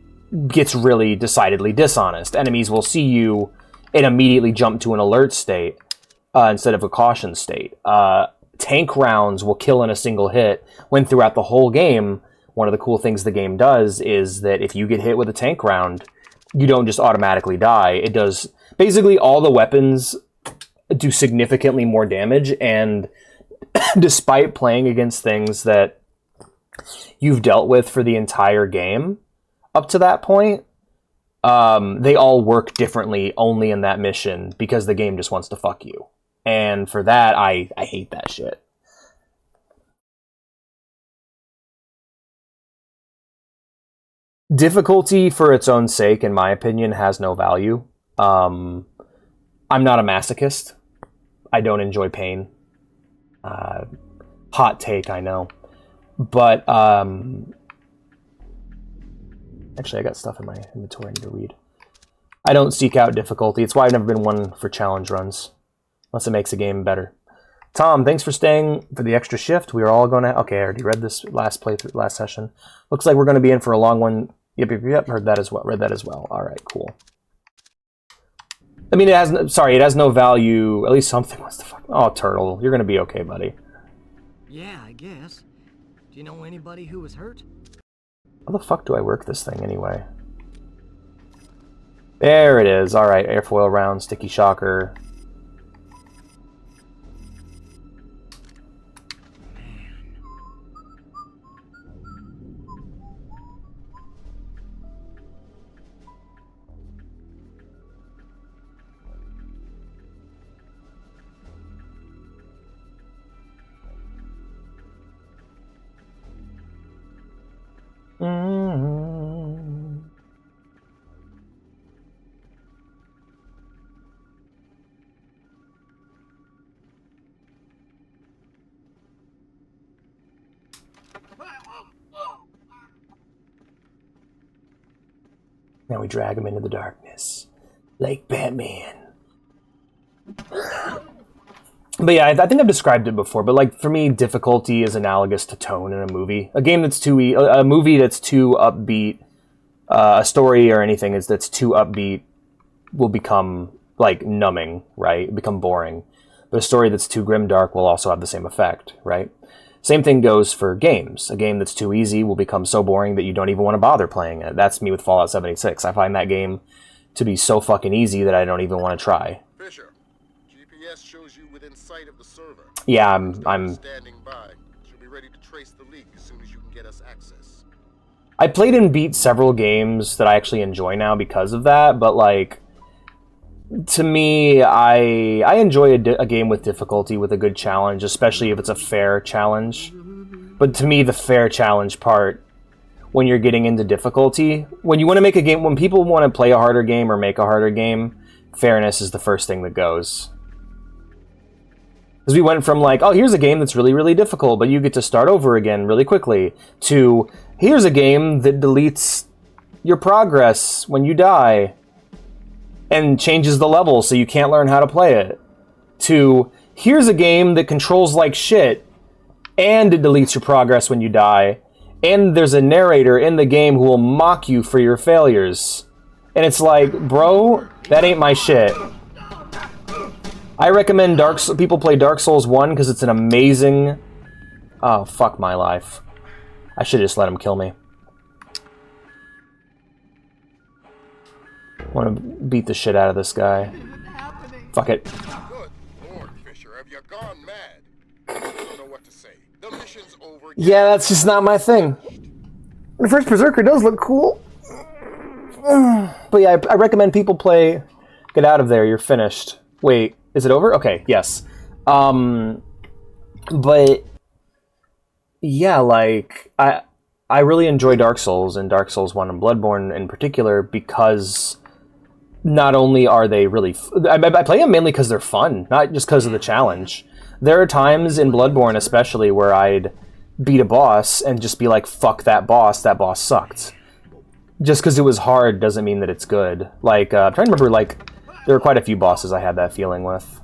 gets really decidedly dishonest. Enemies will see you and immediately jump to an alert state instead of a caution state. Tank rounds will kill in a single hit, when throughout the whole game, one of the cool things the game does is that if you get hit with a tank round, you don't just automatically die. It does... Basically, all the weapons do significantly more damage, and despite playing against things that you've dealt with for the entire game up to that point, they all work differently only in that mission because the game just wants to fuck you. And for that, I hate that shit. Difficulty for its own sake, in my opinion, has no value. I'm not a masochist. I don't enjoy pain. Hot take, I know. But, actually, I got stuff in my inventory I need to read. I don't seek out difficulty. It's why I've never been one for challenge runs. Unless it makes the game better. Tom, thanks for staying for the extra shift. We are all going to... Okay, I already read this last session. Looks like we're going to be in for a long one. Yep. Heard that as well. Read that as well. All right, cool. I mean, it has no value. At least something wants to fuck... Oh, Turtle, you're going to be okay, buddy. Yeah, I guess. Do you know anybody who was hurt? How the fuck do I work this thing anyway? There it is. All right, airfoil round, sticky shocker. Now we drag him into the darkness, like Batman. But yeah, I think I've described it before. But like for me, difficulty is analogous to tone in a movie. A game that's too a movie that's too upbeat, a story or anything that's too upbeat will become like numbing, right? Become boring. But a story that's too grimdark will also have the same effect, right? Same thing goes for games. A game that's too easy will become so boring that you don't even want to bother playing it. That's me with Fallout 76. I find that game to be so fucking easy that I don't even want to try. Fisher, GPS shows you within sight of the server. Yeah, I'm Standing by. She'll be ready to trace the leak as soon as you can get us access. I played and beat several games that I actually enjoy now because of that, but like to me, I enjoy a game with difficulty, with a good challenge, especially if it's a fair challenge. But to me, the fair challenge part, when you're getting into difficulty, when you want to make a game, when people want to play a harder game or make a harder game, fairness is the first thing that goes. Because we went from like, oh, here's a game that's really, really difficult, but you get to start over again really quickly, to here's a game that deletes your progress when you die and changes the level so you can't learn how to play it, to here's a game that controls like shit and it deletes your progress when you die, and there's a narrator in the game who will mock you for your failures. And it's like, bro, that ain't my shit. I recommend people play Dark Souls 1 because it's an amazing... Oh, fuck my life. I should just let him kill me. I want to beat the shit out of this guy. Fuck it. Good Lord, Fisher, have you gone mad? I don't know what to say. The mission's over. Yeah, that's just not my thing. The first Berserker does look cool. But yeah, I recommend people play... Get out of there, you're finished. Wait, is it over? Okay, yes. But... Yeah, like... I really enjoy Dark Souls, and Dark Souls 1 and Bloodborne in particular, because... Not only are they really... I play them mainly because they're fun, not just because of the challenge. There are times in Bloodborne especially where I'd beat a boss and just be like, fuck that boss sucked. Just because it was hard doesn't mean that it's good. Like, I'm trying to remember, like, there were quite a few bosses I had that feeling with.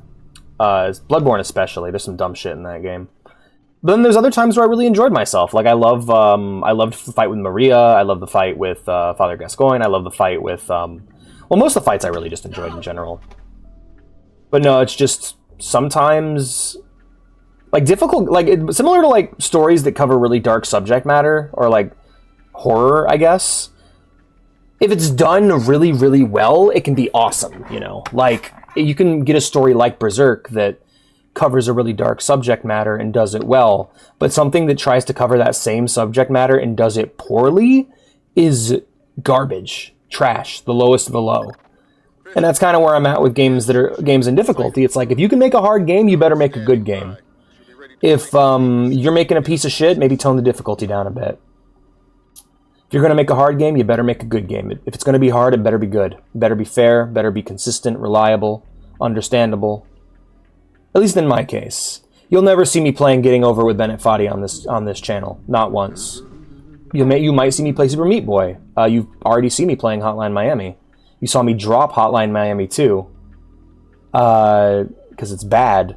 Bloodborne especially, there's some dumb shit in that game. But then there's other times where I really enjoyed myself. Like, I loved the fight with Maria, I love the fight with Father Gascoigne, I love the fight with... Well, most of the fights I really just enjoyed in general. But no, it's just sometimes... Like, difficult... Like, similar to, like, stories that cover really dark subject matter, or, like, horror, I guess. If it's done really, really well, it can be awesome, you know? Like, you can get a story like Berserk that covers a really dark subject matter and does it well, but something that tries to cover that same subject matter and does it poorly is garbage. Trash, the lowest of the low. And that's kind of where I'm at with games that are games in difficulty. It's like, if you can make a hard game, you better make a good game. If you're making a piece of shit, maybe tone the difficulty down a bit. If you're going to make a hard game, you better make a good game. If it's going to be hard, it better be good. It better be fair, better be consistent, reliable, understandable. At least in my case. You'll never see me playing Getting Over with Bennett Foddy on this channel. Not once. You might see me play Super Meat Boy. You've already seen me playing Hotline Miami. You saw me drop Hotline Miami 2. Because it's bad.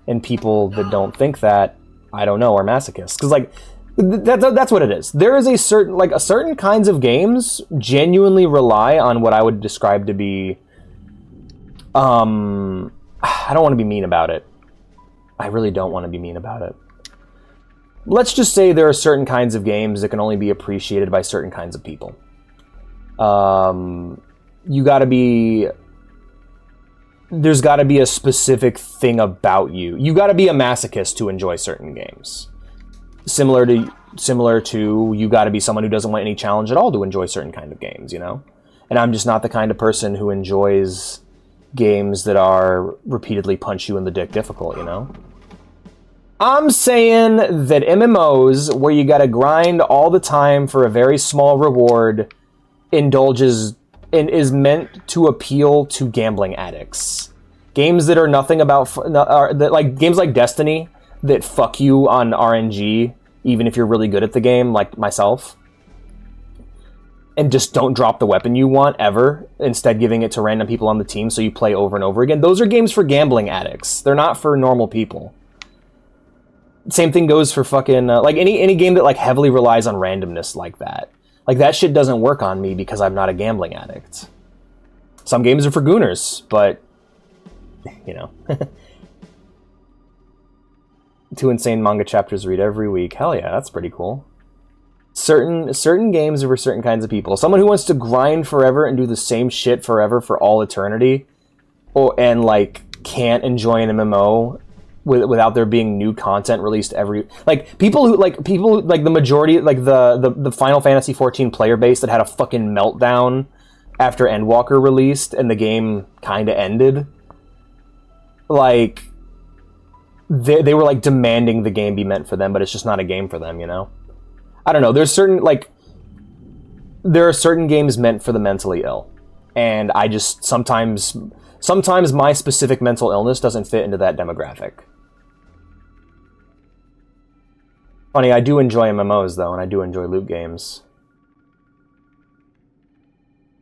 And people that don't think that, I don't know, are masochists. Because, like, that's what it is. There is a certain kinds of games genuinely rely on what I would describe to be... I don't want to be mean about it. I really don't want to be mean about it. Let's just say there are certain kinds of games that can only be appreciated by certain kinds of people. You gotta be... There's gotta be a specific thing about you. You gotta be a masochist to enjoy certain games. Similar to you gotta be someone who doesn't want any challenge at all to enjoy certain kind of games, you know? And I'm just not the kind of person who enjoys games that are repeatedly punch you in the dick difficult, you know? I'm saying that MMOs, where you gotta grind all the time for a very small reward, indulges and is meant to appeal to gambling addicts. Games that are nothing about... like games like Destiny that fuck you on RNG, even if you're really good at the game, like myself, and just don't drop the weapon you want, ever, instead giving it to random people on the team so you play over and over again. Those are games for gambling addicts. They're not for normal people. Same thing goes for fucking... like, any game that, like, heavily relies on randomness like that. Like, that shit doesn't work on me because I'm not a gambling addict. Some games are for gooners, but... You know. 2 insane manga chapters read every week. Hell yeah, that's pretty cool. Certain games are for certain kinds of people. Someone who wants to grind forever and do the same shit forever for all eternity, and like can't enjoy an MMO without there being new content released every... people who the majority, like the Final Fantasy 14 player base that had a fucking meltdown after Endwalker released and the game kind of ended, like, they were, like, demanding the game be meant for them, but it's just not a game for them, you know? I don't know. There are certain games meant for the mentally ill. And I just, sometimes my specific mental illness doesn't fit into that demographic. Funny, I do enjoy MMOs, though, and I do enjoy loot games.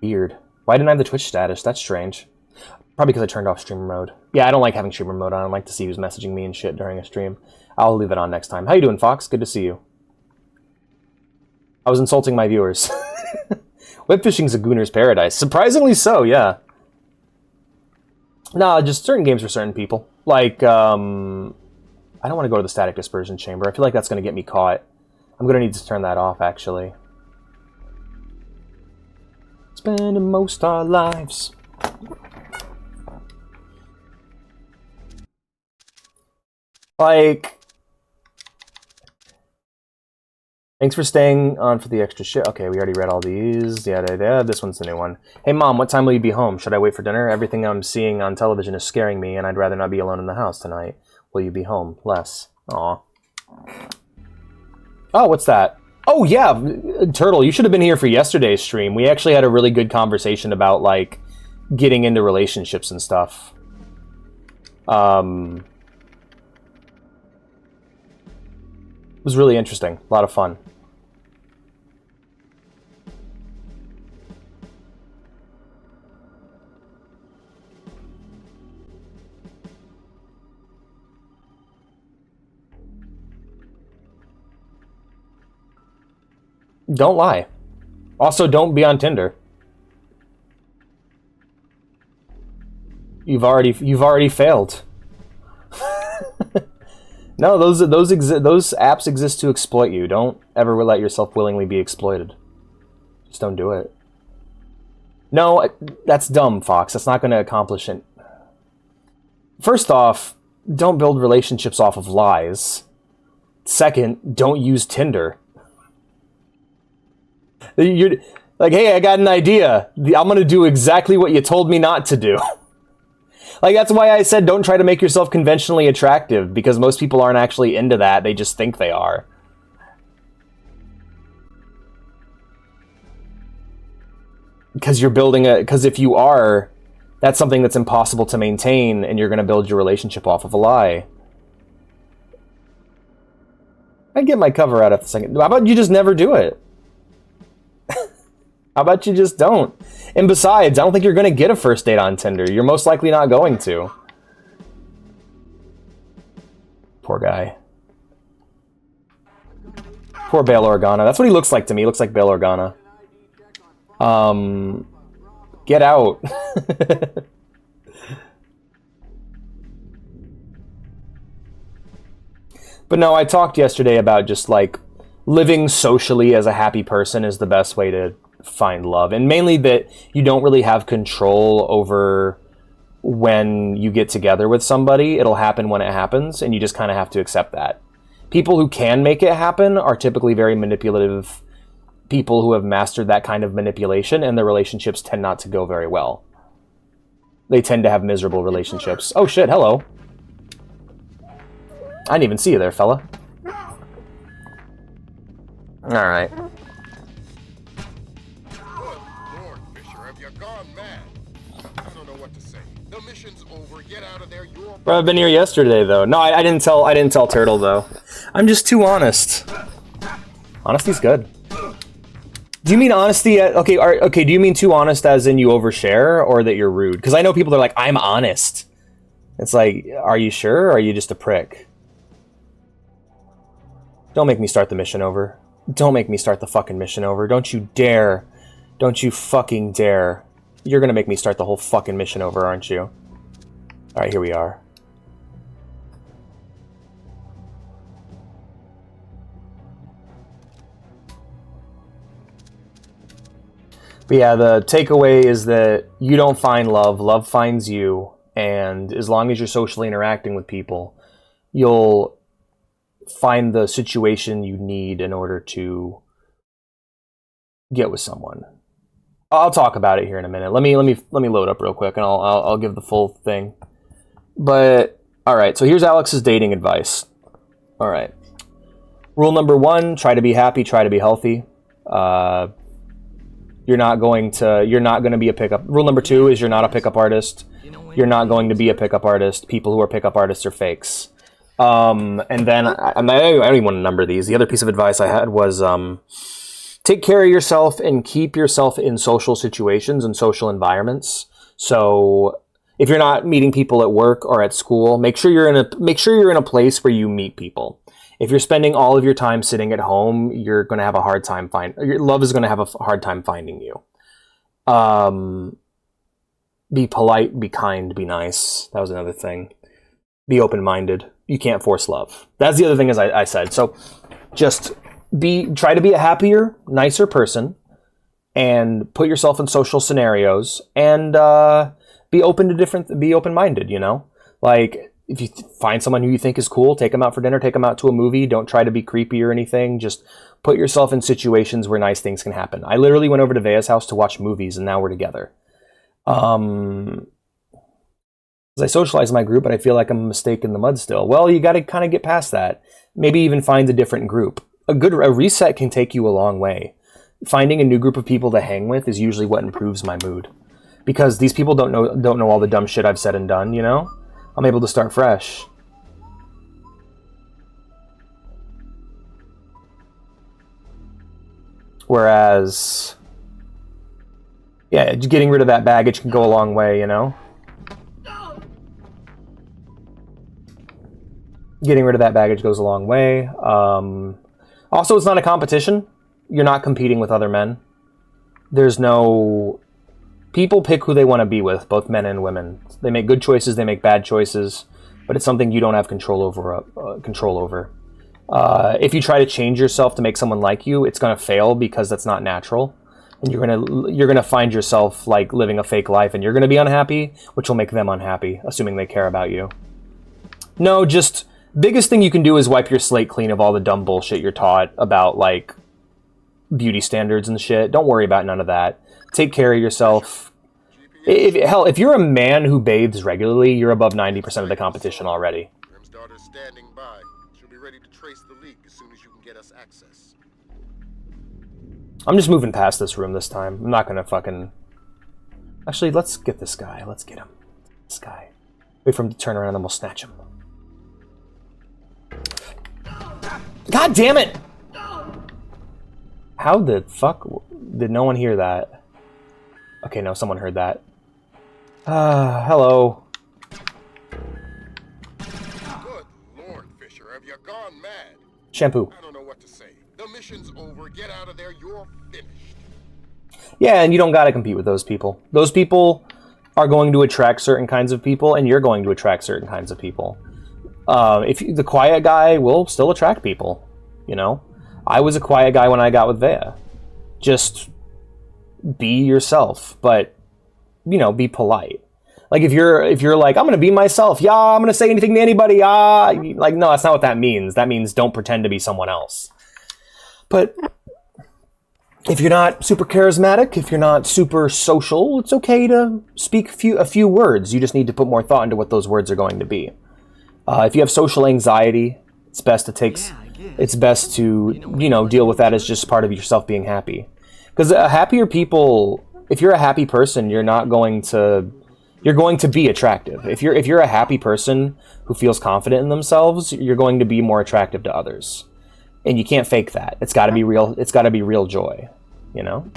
Weird. Why didn't I have the Twitch status? That's strange. Probably because I turned off streamer mode. Yeah, I don't like having streamer mode on. I don't like to see who's messaging me and shit during a stream. I'll leave it on next time. How you doing, Fox? Good to see you. I was insulting my viewers. Web fishing's a gooner's paradise. Surprisingly so, yeah. Nah, just certain games for certain people. Like, I don't want to go to the static dispersion chamber. I feel like that's going to get me caught. I'm going to need to turn that off, actually. Spending most our lives. Like... Thanks for staying on for the extra shit. Okay, we already read all these. Yeah. This one's the new one. Hey, Mom, what time will you be home? Should I wait for dinner? Everything I'm seeing on television is scaring me, and I'd rather not be alone in the house tonight. Will you be home? Les. Aw. Oh, what's that? Oh, yeah, Turtle, you should have been here for yesterday's stream. We actually had a really good conversation about, like, getting into relationships and stuff. It was really interesting. A lot of fun. Don't lie. Also, don't be on Tinder. You've already failed. No, those apps exist to exploit you. Don't ever let yourself willingly be exploited. Just don't do it. No, that's dumb, Fox. That's not going to accomplish it. First off, don't build relationships off of lies. Second, don't use Tinder. You're like, hey, I got an idea. I'm going to do exactly what you told me not to do. Like, that's why I said don't try to make yourself conventionally attractive, because most people aren't actually into that. They just think they are. Because you're building because if you are, that's something that's impossible to maintain, and you're going to build your relationship off of a lie. I'd get my cover out at the second. How about you just never do it? How about you just don't? And besides, I don't think you're going to get a first date on Tinder. You're most likely not going to. Poor guy. Poor Bail Organa. That's what he looks like to me. He looks like Bail Organa. Get out. But no, I talked yesterday about just like living socially as a happy person is the best way to find love, and mainly that you don't really have control over when you get together with somebody. It'll happen when it happens, and you just kind of have to accept that. People who can make it happen are typically very manipulative people who have mastered that kind of manipulation, and their relationships tend not to go very well. They tend to have miserable relationships. Oh shit, hello. I didn't even see you there, fella. Alright. Lord, Fisher, have you gone mad? I don't know what to say. The mission's over. Get out of there. You're... Bro, I've been here yesterday, though. No, I didn't tell Turtle, though. I'm just too honest. Honesty's good. Do you mean honesty? Okay, do you mean too honest as in you overshare, or that you're rude? Because I know people that are like, I'm honest. It's like, are you sure, or are you just a prick? Don't make me start the mission over. Don't make me start the fucking mission over. Don't you dare. Don't you fucking dare. You're gonna make me start the whole fucking mission over, aren't you? Alright, here we are. But yeah, the takeaway is that you don't find love, love finds you, and as long as you're socially interacting with people, you'll find the situation you need in order to get with someone. I'll talk about it here in a minute. Let me load up real quick, and I'll give the full thing. But all right, so here's Alex's dating advice. All right, rule number 1: try to be happy, try to be healthy. You're not going to be a pickup. Rule number 2 is you're not a pickup artist. You're not going to be a pickup artist. People who are pickup artists are fakes. And then I don't even want to number these. The other piece of advice I had was take care of yourself and keep yourself in social situations and social environments. So if you're not meeting people at work or at school, make sure you're in a place where you meet people. If you're spending all of your time sitting at home, you're going to have a hard time your love is going to have a hard time finding you. Be polite, be kind, be nice. That was another thing. Be open-minded. You can't force love. That's the other thing, as I said. So just try to be a happier, nicer person, and put yourself in social scenarios, and be open-minded, you know? Like, if you find someone who you think is cool, take them out for dinner, take them out to a movie. Don't try to be creepy or anything. Just put yourself in situations where nice things can happen. I literally went over to Vea's house to watch movies, and now we're together. As I socialize my group, but I feel like I'm a mistake in the mud still. Well, you got to kind of get past that. Maybe even find a different group. A reset can take you a long way. Finding a new group of people to hang with is usually what improves my mood, because these people don't know all the dumb shit I've said and done. You know, I'm able to start fresh. Whereas, yeah, getting rid of that baggage can go a long way. You know. Getting rid of that baggage goes a long way. Also, it's not a competition. You're not competing with other men. There's no... People pick who they want to be with, both men and women. They make good choices, they make bad choices, but it's something you don't have control over. If you try to change yourself to make someone like you, it's going to fail because that's not natural. And you're gonna find yourself like living a fake life, and you're going to be unhappy, which will make them unhappy, assuming they care about you. No, just... Biggest thing you can do is wipe your slate clean of all the dumb bullshit you're taught about, like, beauty standards and shit. Don't worry about none of that. Take care of yourself. If you're a man who bathes regularly, you're above 90% of the competition already. Grim's daughter's standing by. She'll be ready to trace the leak as soon as you can get us access. I'm just moving past this room this time. I'm not gonna fucking... Actually, let's get this guy. Let's get him. This guy. Wait for him to turn around and we'll snatch him. God damn it! How the fuck did no one hear that? Okay, no, someone heard that. Hello. Good Lord, Fisher, have you gone mad? Shampoo. I don't know what to say. The mission's over. Get out of there. You're finished. Yeah, and you don't gotta compete with those people. Those people are going to attract certain kinds of people, and you're going to attract certain kinds of people. The quiet guy will still attract people, you know? I was a quiet guy when I got with Vea. Just be yourself, but, you know, be polite. Like, if you're like, I'm gonna be myself, yeah, I'm gonna say anything to anybody, yeah, like, no, that's not what that means. That means don't pretend to be someone else. But if you're not super charismatic, if you're not super social, it's okay to speak a few words. You just need to put more thought into what those words are going to be. If you have social anxiety, it's best to deal with that as just part of yourself being happy. Because happier people, if you're a happy person, you're going to be attractive. If you're a happy person who feels confident in themselves, you're going to be more attractive to others. And you can't fake that. It's got to be real. It's got to be real joy, you know?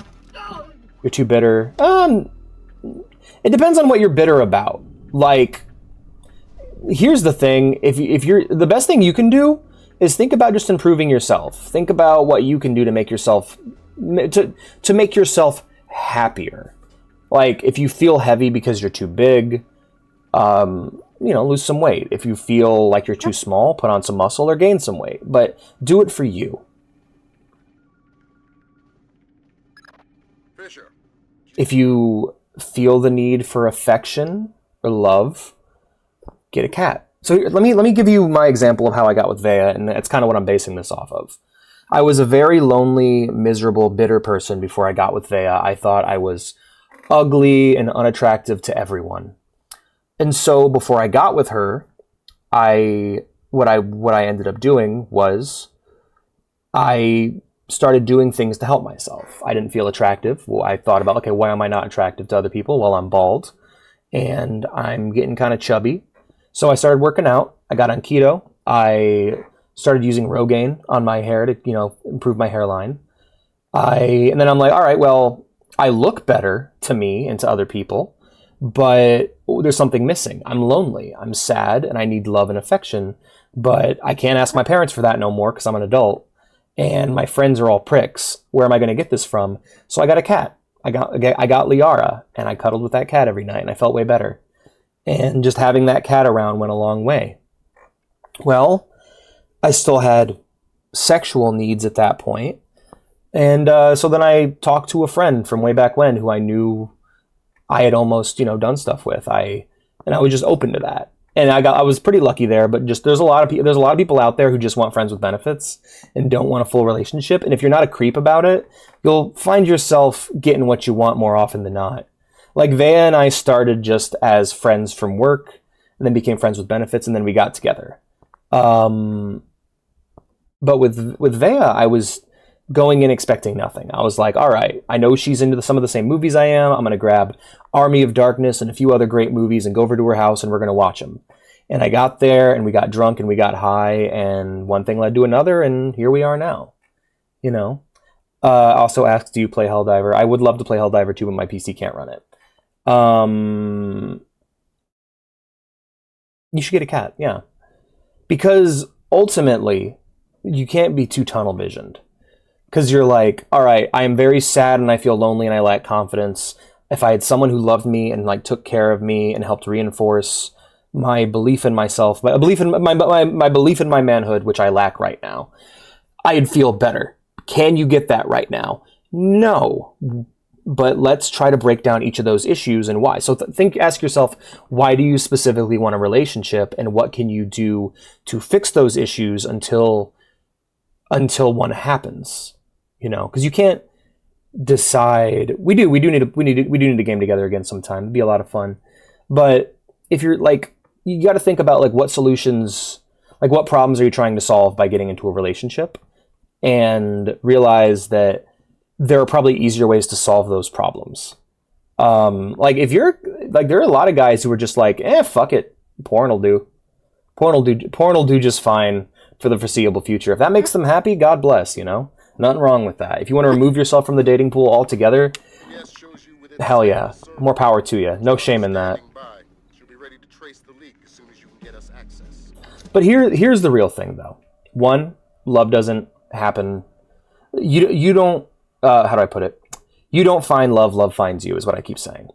You're too bitter. It depends on what you're bitter about. Like, here's the thing, if you're the best thing you can do is think about just improving yourself. Think about what you can do to make yourself happier. Like, if you feel heavy because you're too big, lose some weight. If you feel like you're too small, put on some muscle or gain some weight, but do it for you. Fisher. If you feel the need for affection or love, get a cat. So let me give you my example of how I got with Vea, and that's kind of what I'm basing this off of. I was a very lonely, miserable, bitter person before I got with Vea. I thought I was ugly and unattractive to everyone. And so before I got with her, what I ended up doing was I started doing things to help myself. I didn't feel attractive. Well, I thought about, okay, why am I not attractive to other people? Well, I'm bald and I'm getting kind of chubby. So I started working out. I got on keto. I started using Rogaine on my hair to, improve my hairline. And then I'm like, all right, well, I look better to me and to other people, but there's something missing. I'm lonely. I'm sad and I need love and affection, but I can't ask my parents for that no more because I'm an adult and my friends are all pricks. Where am I going to get this from? So I got a cat. I got Liara and I cuddled with that cat every night and I felt way better. And just having that cat around went a long way. Well, I still had sexual needs at that point. And so then I talked to a friend from way back when who I knew I had almost, done stuff with. And I was just open to that. And I was pretty lucky there, but just there's a lot of people out there who just want friends with benefits and don't want a full relationship. And if you're not a creep about it, you'll find yourself getting what you want more often than not. Like Vea and I started just as friends from work and then became friends with benefits and then we got together. But with Vea, I was going in expecting nothing. I was like, all right, I know she's into some of the same movies I am. I'm going to grab Army of Darkness and a few other great movies and go over to her house and we're going to watch them. And I got there and we got drunk and we got high and one thing led to another and here we are now. Also asked, do you play Helldiver? I would love to play Helldiver too, but my PC can't run it. You should get a cat, yeah. Because ultimately, you can't be too tunnel visioned. Because you're like, all right, I am very sad and I feel lonely and I lack confidence. If I had someone who loved me and took care of me and helped reinforce my belief in myself, my belief in my manhood, which I lack right now, I'd feel better. Can you get that right now? No. But let's try to break down each of those issues and why. So ask yourself, why do you specifically want a relationship and what can you do to fix those issues until one happens? Because you can't decide. We do need a game together again sometime. It'd be a lot of fun. But if you're you got to think about what solutions, what problems are you trying to solve by getting into a relationship, and realize that there are probably easier ways to solve those problems. If you're there are a lot of guys who are just fuck it, porn will do. Porn will do just fine for the foreseeable future. If that makes them happy, God bless. Nothing wrong with that. If you want to remove yourself from the dating pool altogether, hell yeah, more power to you. No shame in that. But here's the real thing, though. One, love doesn't happen. You don't. How do I put it? You don't find love. Love finds you, is what I keep saying.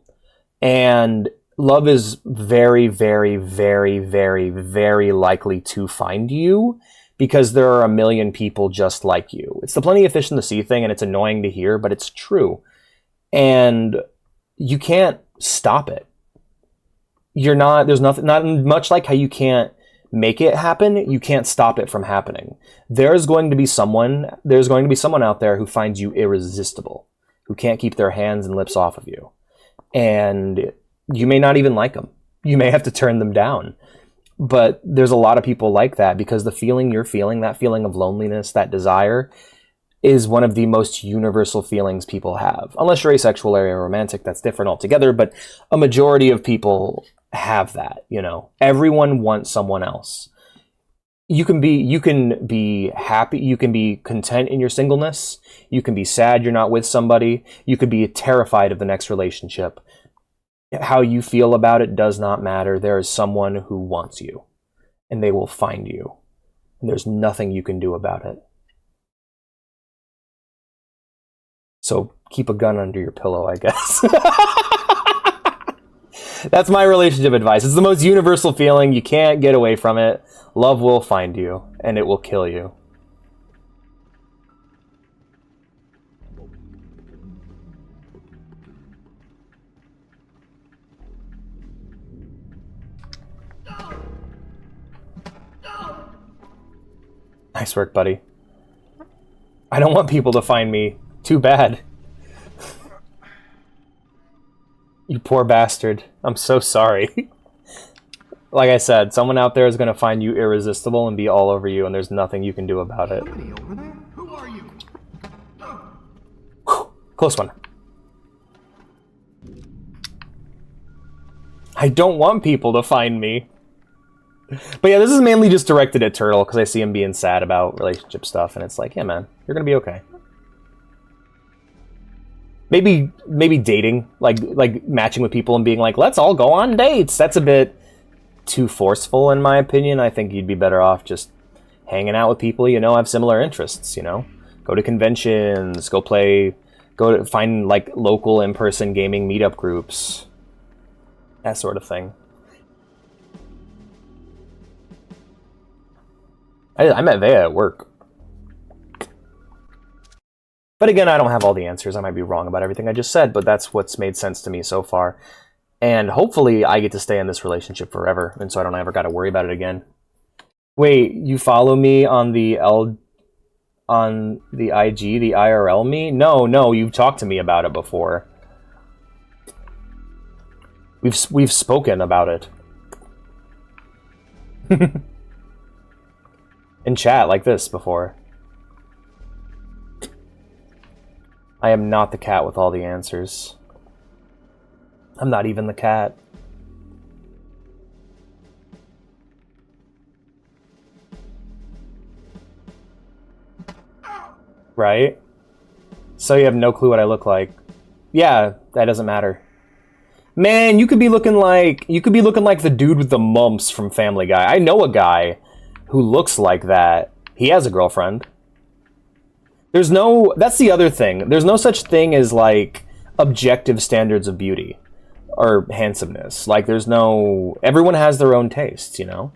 And love is very, very, very, very, very likely to find you because there are a million people just like you. It's the plenty of fish in the sea thing, and it's annoying to hear, but it's true. And you can't stop it. There's nothing, not much like how you can't make it happen, you can't stop it from happening. There's going to be someone out there who finds you irresistible, who can't keep their hands and lips off of you. And you may not even like them. You may have to turn them down. But there's a lot of people like that because the feeling you're feeling, that feeling of loneliness, that desire, is one of the most universal feelings people have. Unless you're asexual or romantic, that's different altogether. But a majority of people have that, Everyone wants someone else. You can be happy, you can be content in your singleness, you can be sad you're not with somebody, you could be terrified of the next relationship. How you feel about it does not matter. There is someone who wants you, and they will find you. And there's nothing you can do about it. So keep a gun under your pillow, I guess. That's my relationship advice. It's the most universal feeling. You can't get away from it. Love will find you, and it will kill you. Nice work, buddy. I don't want people to find me. Too bad. You poor bastard. I'm so sorry. Like I said, someone out there is going to find you irresistible and be all over you, and there's nothing you can do about it. Somebody over there? Who are you? Whew, close one. I don't want people to find me. But yeah, this is mainly just directed at Turtle, because I see him being sad about relationship stuff, and it's like, yeah, man, you're going to be okay. Maybe dating, like matching with people and being like, let's all go on dates. That's a bit too forceful, in my opinion. I think you'd be better off just hanging out with people you know have similar interests. You know, go to conventions, go to find like local in-person gaming meetup groups, that sort of thing. I met Vea at work. But again, I don't have all the answers. I might be wrong about everything I just said, but that's what's made sense to me so far. And hopefully I get to stay in this relationship forever, and so I don't ever got to worry about it again. Wait, you follow me on the IG, the IRL me? No, you've talked to me about it before. We've spoken about it. In chat like this before. I am not the cat with all the answers. I'm not even the cat. Right? So you have no clue what I look like. Yeah, that doesn't matter. Man, you could be looking like the dude with the mumps from Family Guy. I know a guy who looks like that. He has a girlfriend. That's the other thing. There's no such thing as like objective standards of beauty or handsomeness. Like everyone has their own tastes, you know?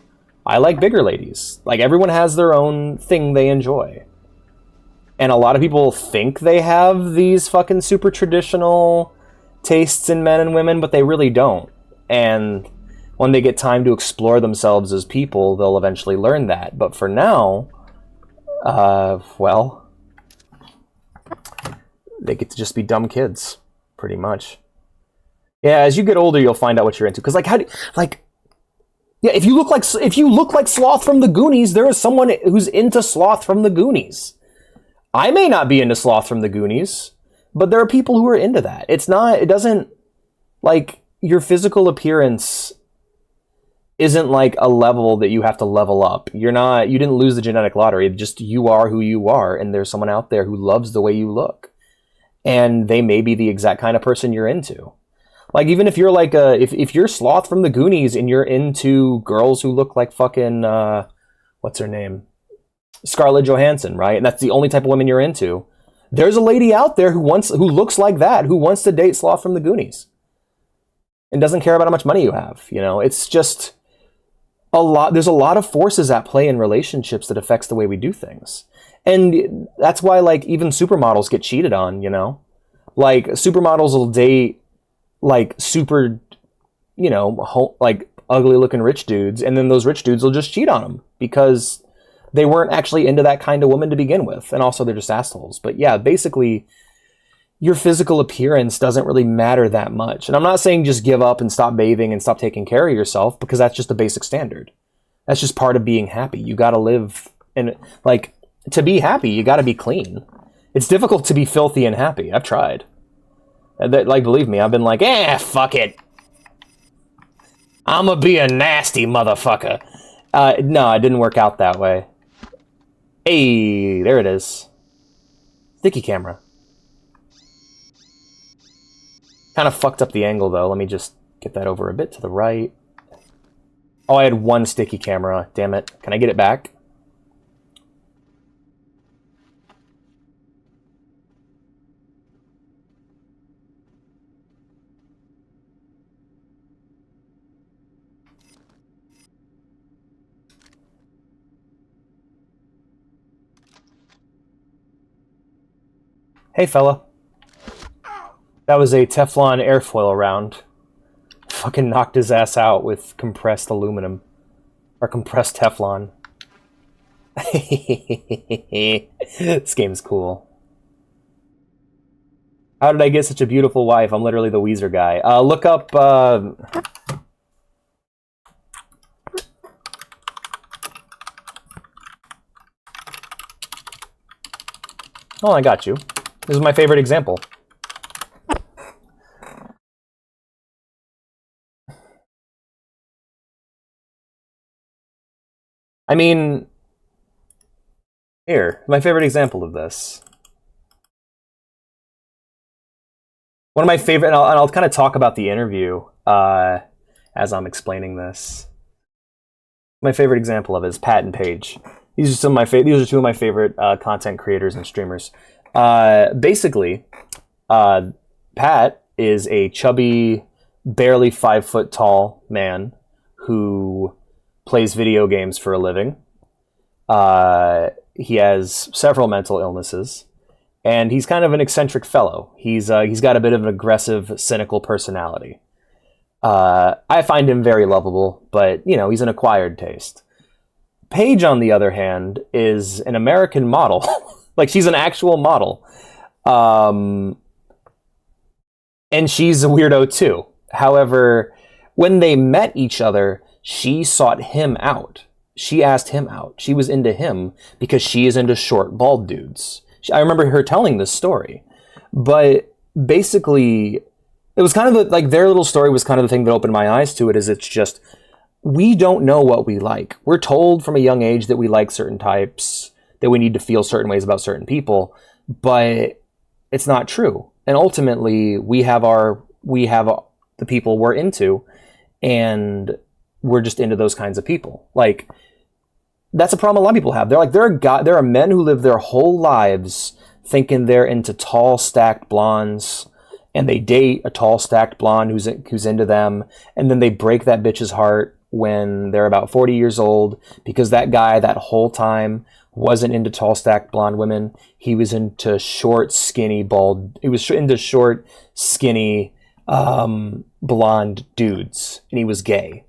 I like bigger ladies. Like everyone has their own thing they enjoy. And a lot of people think they have these fucking super traditional tastes in men and women, but they really don't. And when they get time to explore themselves as people, they'll eventually learn that. But for now, well, they get to just be dumb kids, pretty much. Yeah, as you get older, you'll find out what you're into. Because, yeah, if you look like Sloth from the Goonies, there is someone who's into Sloth from the Goonies. I may not be into Sloth from the Goonies, but there are people who are into that. It doesn't, like, your physical appearance isn't like a level that you have to level up. You didn't lose the genetic lottery. Just you are who you are, and there's someone out there who loves the way you look. And they may be the exact kind of person you're into. Like, even if you're like if you're Sloth from the Goonies and you're into girls who look like fucking, what's her name? Scarlett Johansson, right? And that's the only type of women you're into. There's a lady out there who looks like that, who wants to date Sloth from the Goonies. And doesn't care about how much money you have, you know? It's just there's a lot of forces at play in relationships that affects the way we do things. And that's why, like, even supermodels get cheated on, you know? Like, supermodels will date, like, super, you know, like, ugly-looking rich dudes, and then those rich dudes will just cheat on them because they weren't actually into that kind of woman to begin with. And also, they're just assholes. But yeah, basically, your physical appearance doesn't really matter that much. And I'm not saying just give up and stop bathing and stop taking care of yourself, because that's just a basic standard. That's just part of being happy. You gotta live, and like, to be happy, you gotta be clean. It's difficult to be filthy and happy. I've tried. Like, believe me, I've been like, fuck it. I'ma be a nasty motherfucker. No, it didn't work out that way. Hey, there it is. Sticky camera. Kind of fucked up the angle, though. Let me just get that over a bit to the right. Oh, I had one sticky camera. Damn it. Can I get it back? Hey, fella. That was a Teflon airfoil round. Fucking knocked his ass out with compressed aluminum. Or compressed Teflon. This game's cool. How did I get such a beautiful wife? I'm literally the Weezer guy. Look up... Oh, I got you. This is my favorite example. I mean... Here, my favorite example of this. One of my favorite, and I'll kind of talk about the interview as I'm explaining this. My favorite example of it is Pat and Paige. These are two of my favorite content creators and streamers. Basically, Pat is a chubby, barely 5 foot tall man who plays video games for a living. He has several mental illnesses. And he's kind of an eccentric fellow. He's got a bit of an aggressive, cynical personality. I find him very lovable, but, you know, he's an acquired taste. Paige, on the other hand, is an American model. Like, she's an actual model. And she's a weirdo, too. However, when they met each other, she sought him out. She asked him out. She was into him because she is into short, bald dudes. I remember her telling this story, but basically it was kind of like their little story was kind of the thing that opened my eyes to it. Is it's just, we don't know what we like. We're told from a young age that we like certain types, that we need to feel certain ways about certain people, but it's not true. And ultimately we have the people we're into, and we're just into those kinds of people. Like, that's a problem a lot of people have. They're like, there are men who live their whole lives thinking they're into tall, stacked blondes, and they date a tall, stacked blonde who's into them, and then they break that bitch's heart when they're about 40 years old because that guy that whole time wasn't into tall, stacked blonde women. He was into short, skinny, bald. He was into short, skinny, blonde dudes, and he was gay.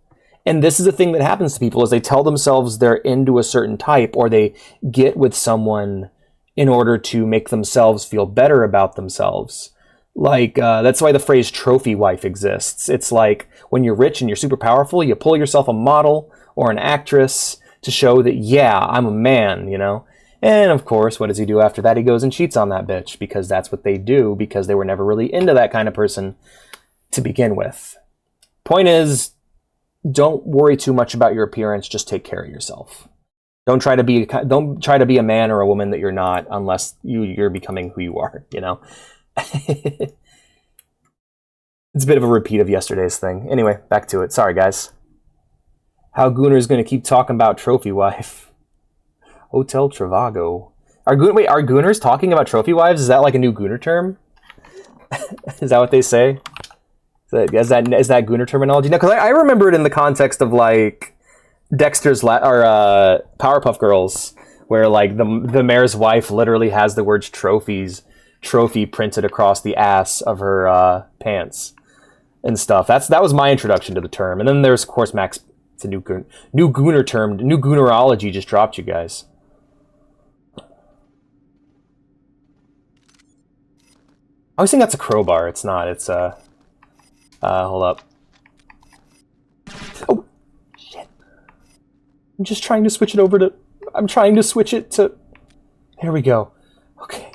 And this is the thing that happens to people, is they tell themselves they're into a certain type, or they get with someone in order to make themselves feel better about themselves. Like, that's why the phrase trophy wife exists. It's like, when you're rich and you're super powerful, you pull yourself a model or an actress to show that, yeah, I'm a man, you know? And of course, what does he do after that? He goes and cheats on that bitch, because that's what they do, because they were never really into that kind of person to begin with. Point is, don't worry too much about your appearance. Just take care of yourself. Don't try to be a man or a woman that you're not, unless you're becoming who you are, you know? It's a bit of a repeat of yesterday's thing. Anyway, back to it. Sorry, guys. How Gooner's going to keep talking about Trophy Wife. Hotel Trivago. Are Gooners talking about Trophy Wives? Is that like a new Gooner term? Is that what they say? Is that Gooner terminology? No, because I remember it in the context of like Dexter's Powerpuff Girls, where like the mayor's wife literally has the words trophy printed across the ass of her pants and stuff. That was my introduction to the term. And then there's, of course, Max. It's a new Gooner term. New Goonerology just dropped, you guys. I always think that's a crowbar. It's not. It's hold up. Oh, shit. I'm just trying to switch it over to... I'm trying to switch it to... There we go. Okay.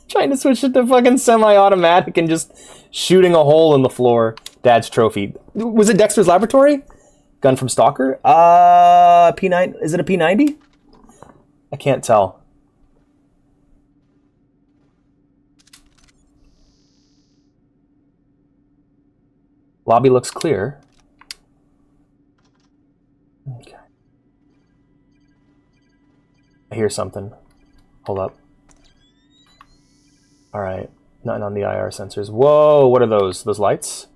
Trying to switch it to fucking semi-automatic and just shooting a hole in the floor. Dad's trophy. Was it Dexter's Laboratory? Gun from Stalker? P9... Is it a P90? I can't tell. Lobby looks clear. Okay. I hear something. Hold up. Alright. Nothing on the IR sensors. Whoa! What are those? Those lights?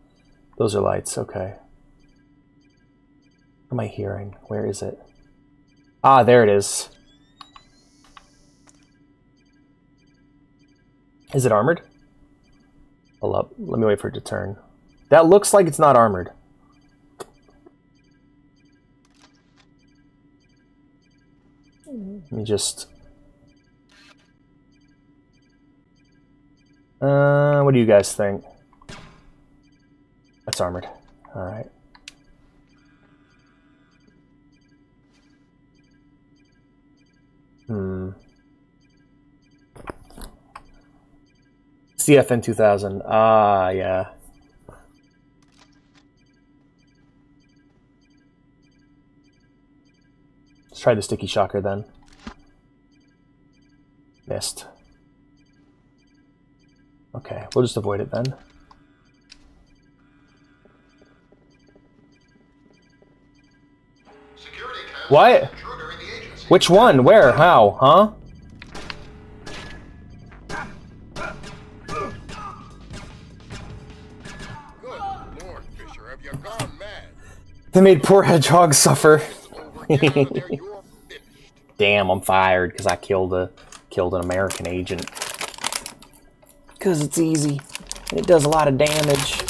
Those are lights. Okay. What am I hearing? Where is it? Ah, there it is. Is it armored? Hold up. Let me wait for it to turn. That looks like it's not armored. Let me just... what do you guys think? That's armored. Alright. CFN 2000. Ah, yeah. Let's try the sticky shocker then. Missed. Okay, we'll just avoid it then. What? Which one? Where? How? Huh? Good Lord, Fisher, have you gone mad? They made poor Hedgehog suffer. Over, get out of there, you're finished. Damn, I'm fired because I killed an American agent. Because it's easy. And it does a lot of damage.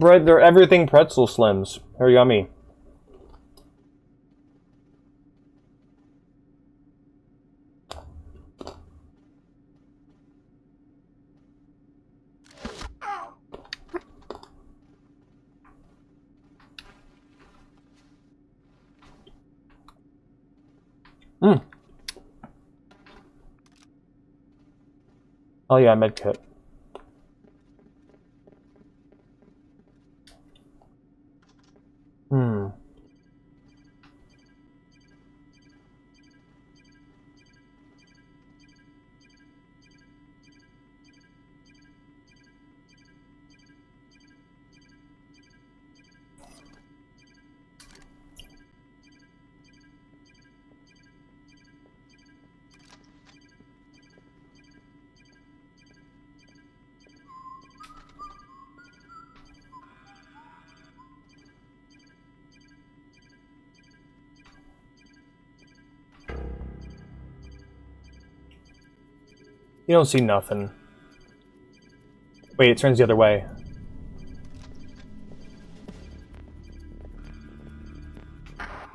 They're everything pretzel slims. They're yummy. Oh yeah, medkit. You don't see nothing. Wait, it turns the other way.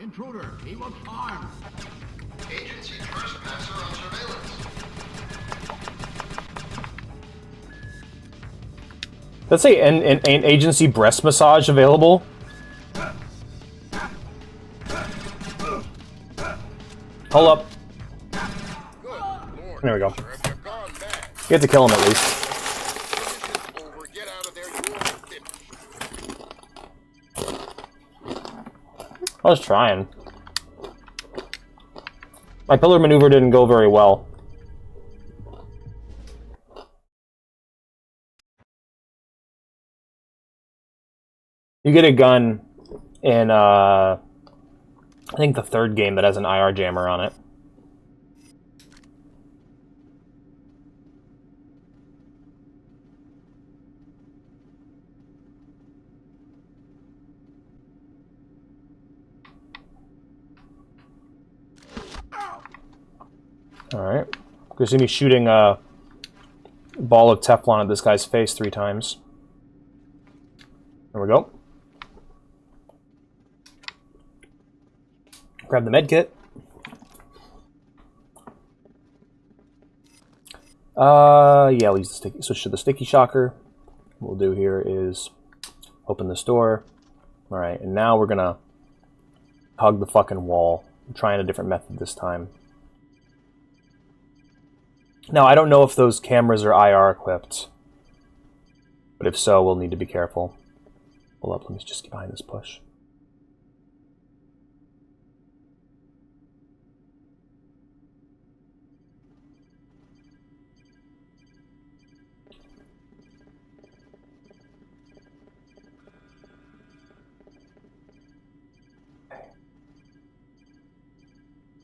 Intruder, he looks armed. Agency trespasser on surveillance. Let's say an agency breast massage available. Hold up. Good Lord, There we go. Fisher, have you gone mad? You have to kill him at least. Mission's over, get out of there, you're finished. I was trying. My pillar maneuver didn't go very well. You get a gun in, I think the third game that has an IR jammer on it. Alright. You'll see me shooting a ball of Teflon at this guy's face 3 times. There we go. Grab the med kit. Yeah, we'll use the sticky, switch to the sticky shocker. What we'll do here is open this door. Alright, and now we're gonna hug the fucking wall. I'm trying a different method this time. Now, I don't know if those cameras are IR equipped, but if so, we'll need to be careful. Hold up, let me just get behind this push.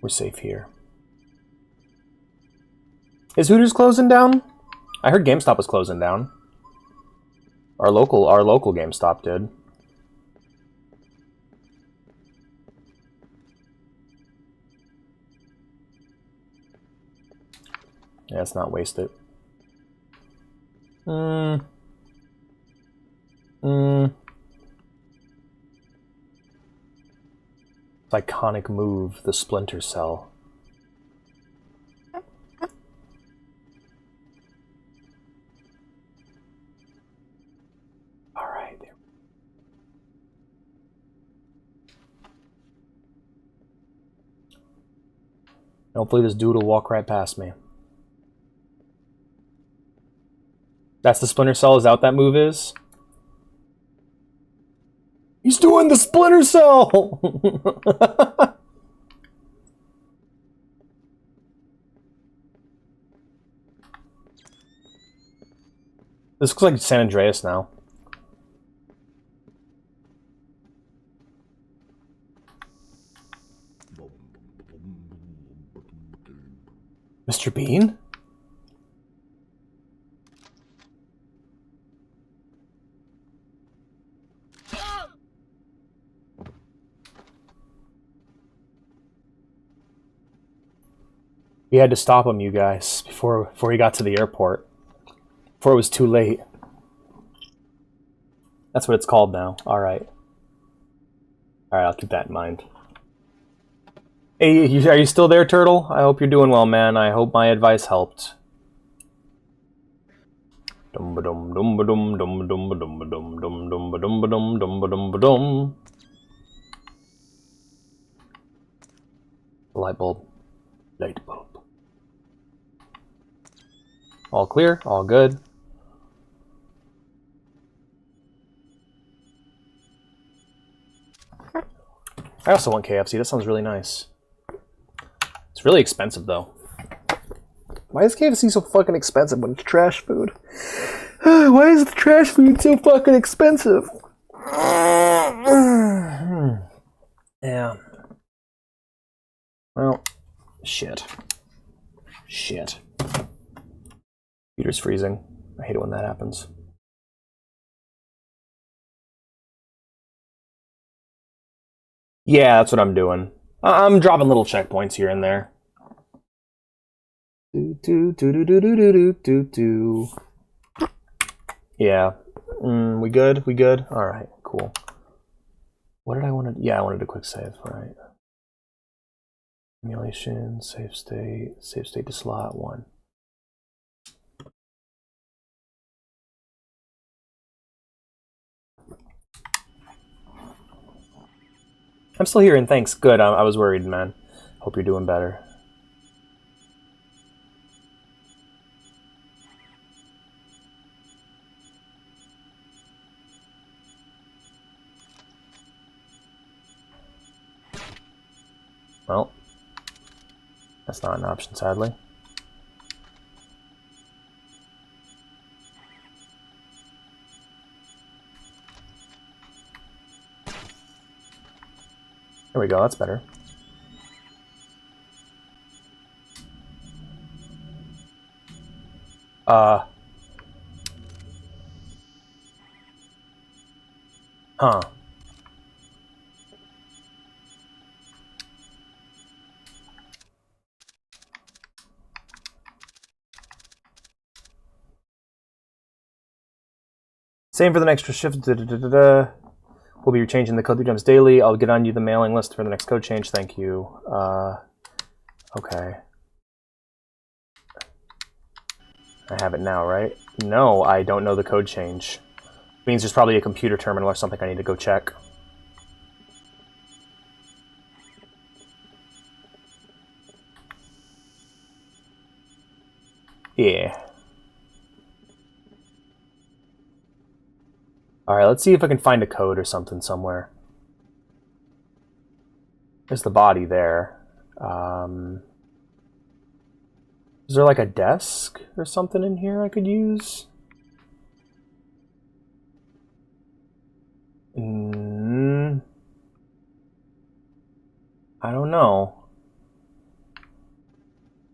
We're safe here. Is Hooters closing down? I heard GameStop was closing down. Our local GameStop did. Yeah, let's not waste it. Iconic move, the Splinter Cell. Alright, there. Hopefully this dude will walk right past me. That's the Splinter Cell? Is that what that move is? He's doing the Splinter Cell! This looks like San Andreas now. Mr. Bean? We had to stop him, you guys, before he got to the airport. Before it was too late. That's what it's called now. Alright. Alright, I'll keep that in mind. Hey, are you still there, Turtle? I hope you're doing well, man. I hope my advice helped. Dum-ba-dum, dum-ba-dum, dum-ba-dum, dum-ba-dum, dum-ba-dum, dum-ba-dum, dum-ba-dum. Light bulb. Light bulb. All clear, all good. I also want KFC. That sounds really nice. It's really expensive, though. Why is KFC so fucking expensive when it's trash food? Why is the trash food so fucking expensive? Yeah. Well, shit. Shit. Computer's freezing. I hate it when that happens. Yeah, that's what I'm doing. I'm dropping little checkpoints here and there. Yeah. We good? We good? Alright, cool. What did I want to... Yeah, I wanted a quick save. Alright. Simulation, save state to slot 1. I'm still here, and thanks. Good. I was worried, man. Hope you're doing better. Well, that's not an option, sadly. There we go, that's better. Huh. Same for the next shift. We'll be changing the code 3 times daily. I'll get on you the mailing list for the next code change. Thank you. Okay. I have it now, right? No, I don't know the code change. It means there's probably a computer terminal or something I need to go check. Yeah. Alright, let's see if I can find a code or something somewhere. There's the body there. Is there like a desk or something in here I could use? I don't know.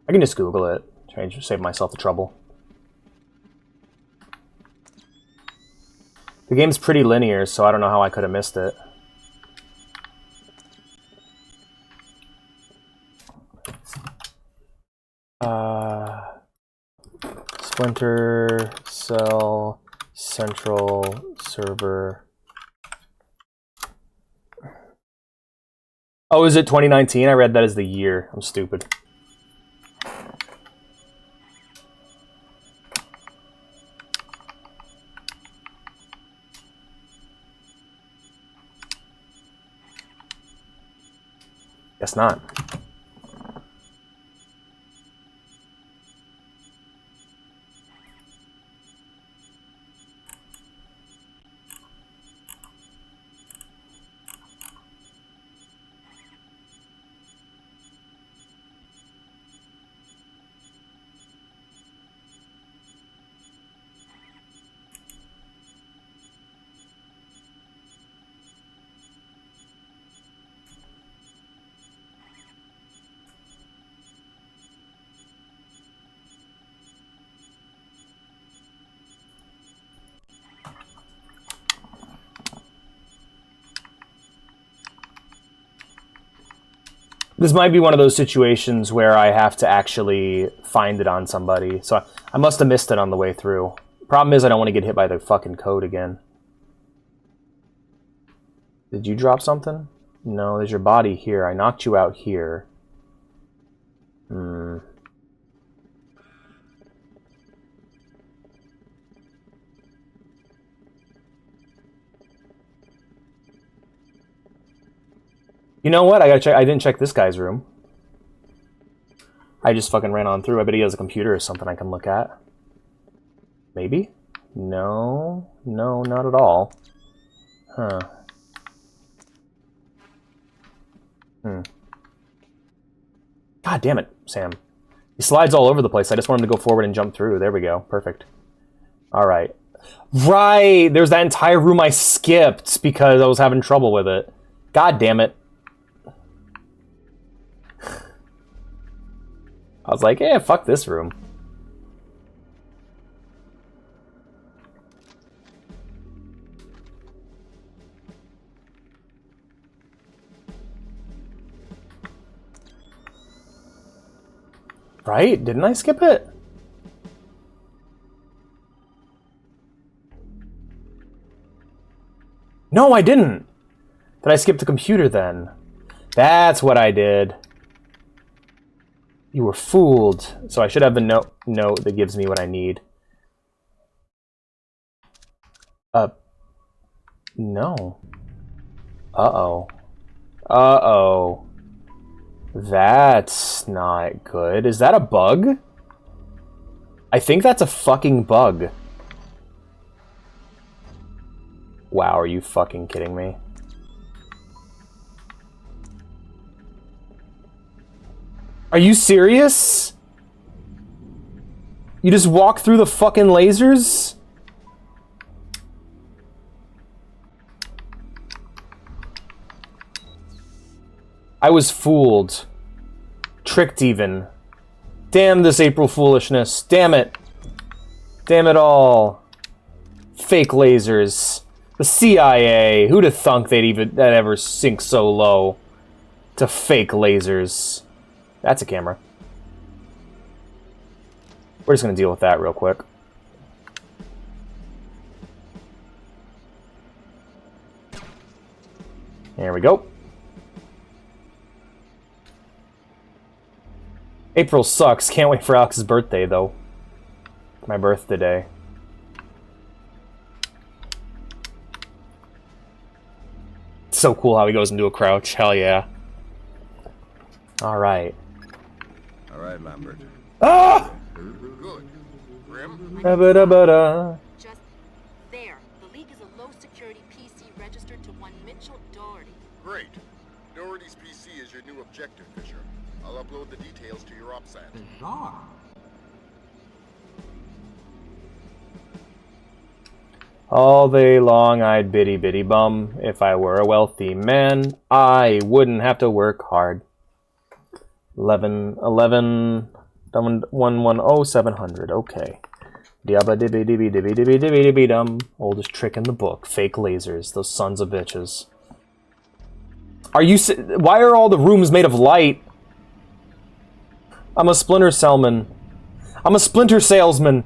I can just Google it. I just saved myself the trouble. The game's pretty linear, so I don't know how I could have missed it. Splinter Cell Central Server. Oh, is it 2019? I read that as the year. I'm stupid. Guess not. This might be one of those situations where I have to actually find it on somebody. So I must have missed it on the way through. Problem is I don't want to get hit by the fucking code again. Did you drop something? No, there's your body here. I knocked you out here. You know what? I gotta check. I didn't check this guy's room. I just fucking ran on through. I bet he has a computer or something I can look at. Maybe? No. No, not at all. Huh. God damn it, Sam. He slides all over the place. I just want him to go forward and jump through. There we go. Perfect. Alright. Right! There's that entire room I skipped because I was having trouble with it. God damn it. I was like, eh, fuck this room. Right? Didn't I skip it? No, I didn't. Did I skip the computer then? That's what I did. You were fooled. So I should have the note that gives me what I need. No. Uh-oh. Uh-oh. That's not good. Is that a bug? I think that's a fucking bug. Wow, are you fucking kidding me? Are you serious? You just walk through the fucking lasers? I was fooled. Tricked even. Damn this April foolishness. Damn it. Damn it all. Fake lasers. The CIA. Who'd have thunk that'd ever sink so low to fake lasers? That's a camera. We're just gonna deal with that real quick. There we go. April sucks. Can't wait for Alex's birthday, though. My birthday day. It's so cool how he goes into a crouch. Hell yeah. Alright. Alright, Lambert. Ah! Good. Grim? Da-ba-da-ba-da. Just there. The League is a low-security PC registered to one Mitchell Doherty. Great. Doherty's PC is your new objective, Fisher. I'll upload the details to your OpSat. Bizarre. All day long I'd bitty bum. If I were a wealthy man, I wouldn't have to work hard. 11, 110-700. Okay. Diabba dibby dibby dibby dibby dibby dibby dum. Oldest trick in the book. Fake lasers. Those sons of bitches. Are you? Why are all the rooms made of light? I'm a Splinter Cellman. I'm a Splinter salesman.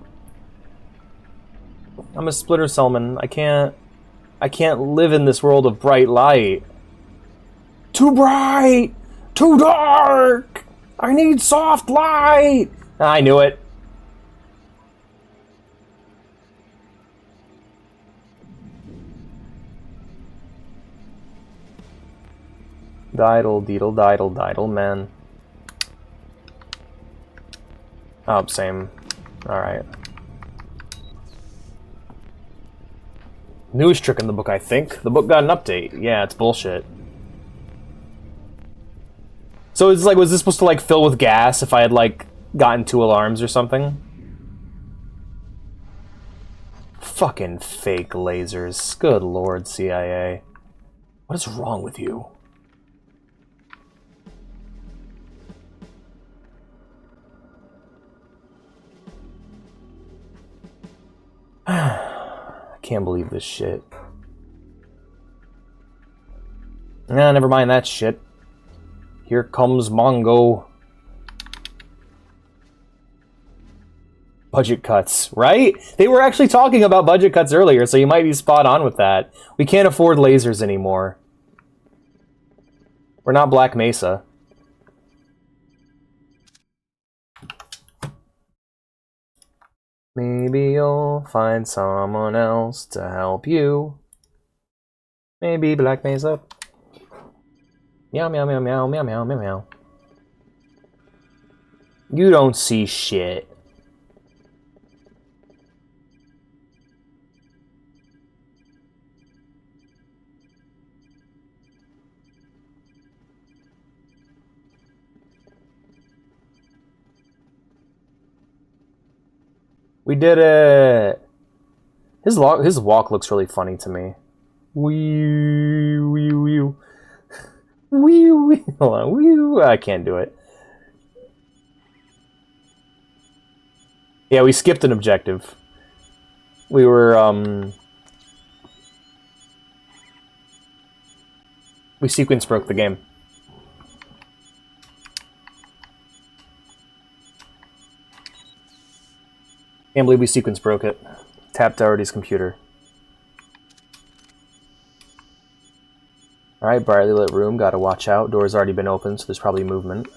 I'm a Splinter Cellman. I can't live in this world of bright light. Too bright! Too dark! I need soft light! I knew it. Diddle, deedle, diddle, diddle, man. Oh, same. Alright. Newest trick in the book, I think. The book got an update. Yeah, it's bullshit. So it's like, was this supposed to like fill with gas if I had like gotten 2 alarms or something? Fucking fake lasers. Good lord, CIA. What is wrong with you? I can't believe this shit. Nah, never mind that shit. Here comes Mongo. Budget cuts, right? They were actually talking about budget cuts earlier, so you might be spot on with that. We can't afford lasers anymore. We're not Black Mesa. Maybe you'll find someone else to help you. Maybe Black Mesa. Meow, meow, meow, meow, meow, meow, meow, meow. You don't see shit. We did it! His walk looks really funny to me. Wee wee wee. Wee wee. Hold on. Wee. I can't do it. Yeah, we skipped an objective. We were we sequence broke the game. Can't believe we sequence broke it. Tapped Doherty's computer. Alright, brightly lit room. Gotta watch out. Door's already been opened, so there's probably movement.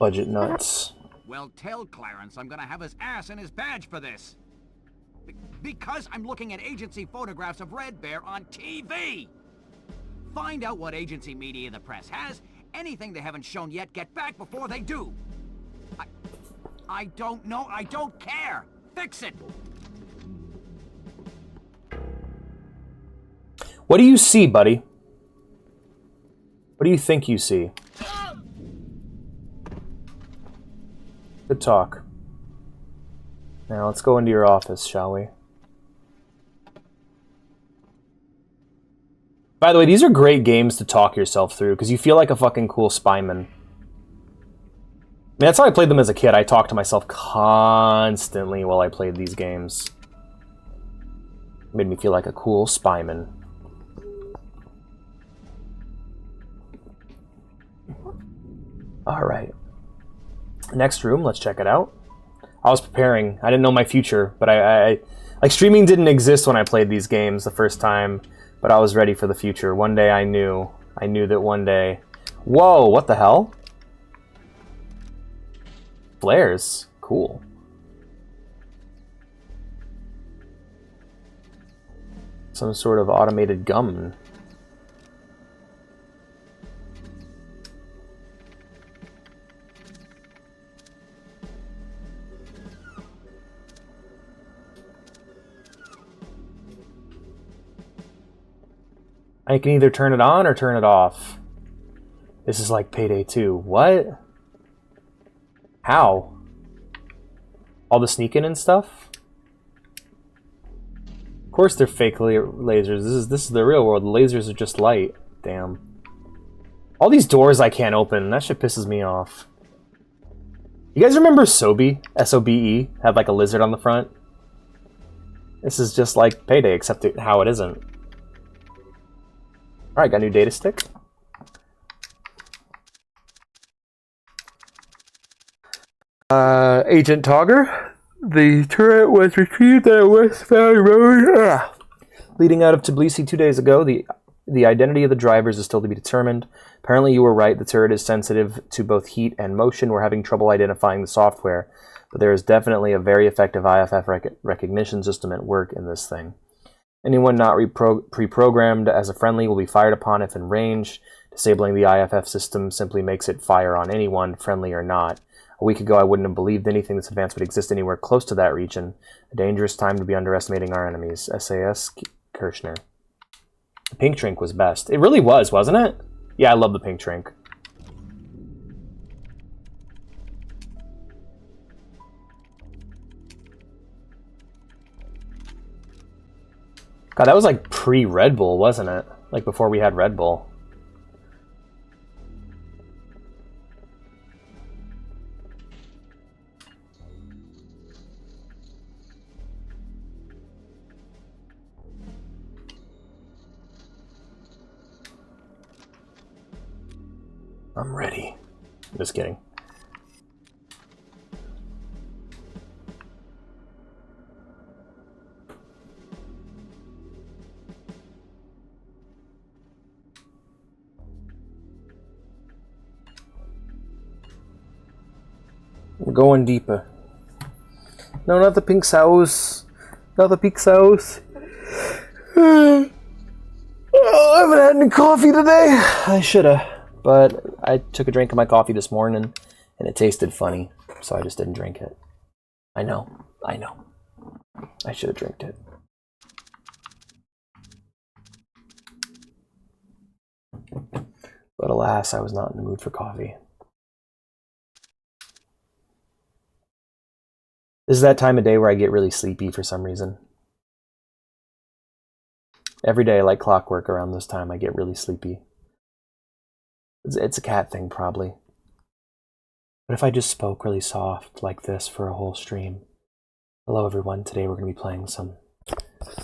Budget nuts. Well, tell Clarence I'm gonna have his ass in his badge for this. Because I'm looking at agency photographs of Red Bear on TV! Find out what agency media the press has. Anything they haven't shown yet, get back before they do. I don't know. I don't care. Fix it. What do you see, buddy? What do you think you see? Good talk. Now let's go into your office, shall we? By the way, these are great games to talk yourself through, because you feel like a fucking cool spyman. I mean, that's how I played them as a kid. I talked to myself constantly while I played these games. Made me feel like a cool spyman. Alright. Next room, let's check it out. I was preparing. I didn't know my future, but I like, streaming didn't exist when I played these games the first time. But I was ready for the future. One day I knew. I knew that one day... Whoa, what the hell? Flares. Cool. Some sort of automated gun. I can either turn it on or turn it off. This is like Payday 2. What? How? All the sneaking and stuff? Of course they're fake lasers. This is the real world. The lasers are just light. Damn. All these doors I can't open. That shit pisses me off. You guys remember Sobe? S-O-B-E? Had like a lizard on the front? This is just like Payday, except how it isn't. Alright, got a new data stick. Agent Togger. The turret was retrieved at West Valley Road. Leading out of Tbilisi 2 days ago, the identity of the drivers is still to be determined. Apparently you were right, the turret is sensitive to both heat and motion. We're having trouble identifying the software, but there is definitely a very effective IFF recognition system at work in this thing. Anyone not pre-programmed as a friendly will be fired upon if in range. Disabling the IFF system simply makes it fire on anyone, friendly or not. A week ago I wouldn't have believed anything this advanced would exist anywhere close to that region. A dangerous time to be underestimating our enemies. SAS Kirschner. The pink drink was best. It really was, wasn't it? Yeah, I love the pink drink. God, that was like pre-Red Bull, wasn't it? Like before we had Red Bull. I'm ready. Just kidding. We're going deeper. No, not the pink sauce. Not the pink sauce. Oh, I haven't had any coffee today. I shoulda. But I took a drink of my coffee this morning, and it tasted funny, so I just didn't drink it. I know. I should have drank it. But alas, I was not in the mood for coffee. This is that time of day where I get really sleepy for some reason. Every day, like clockwork, around this time, I get really sleepy. It's a cat thing, probably. But if I just spoke really soft like this for a whole stream. Hello, everyone. Today we're going to be playing some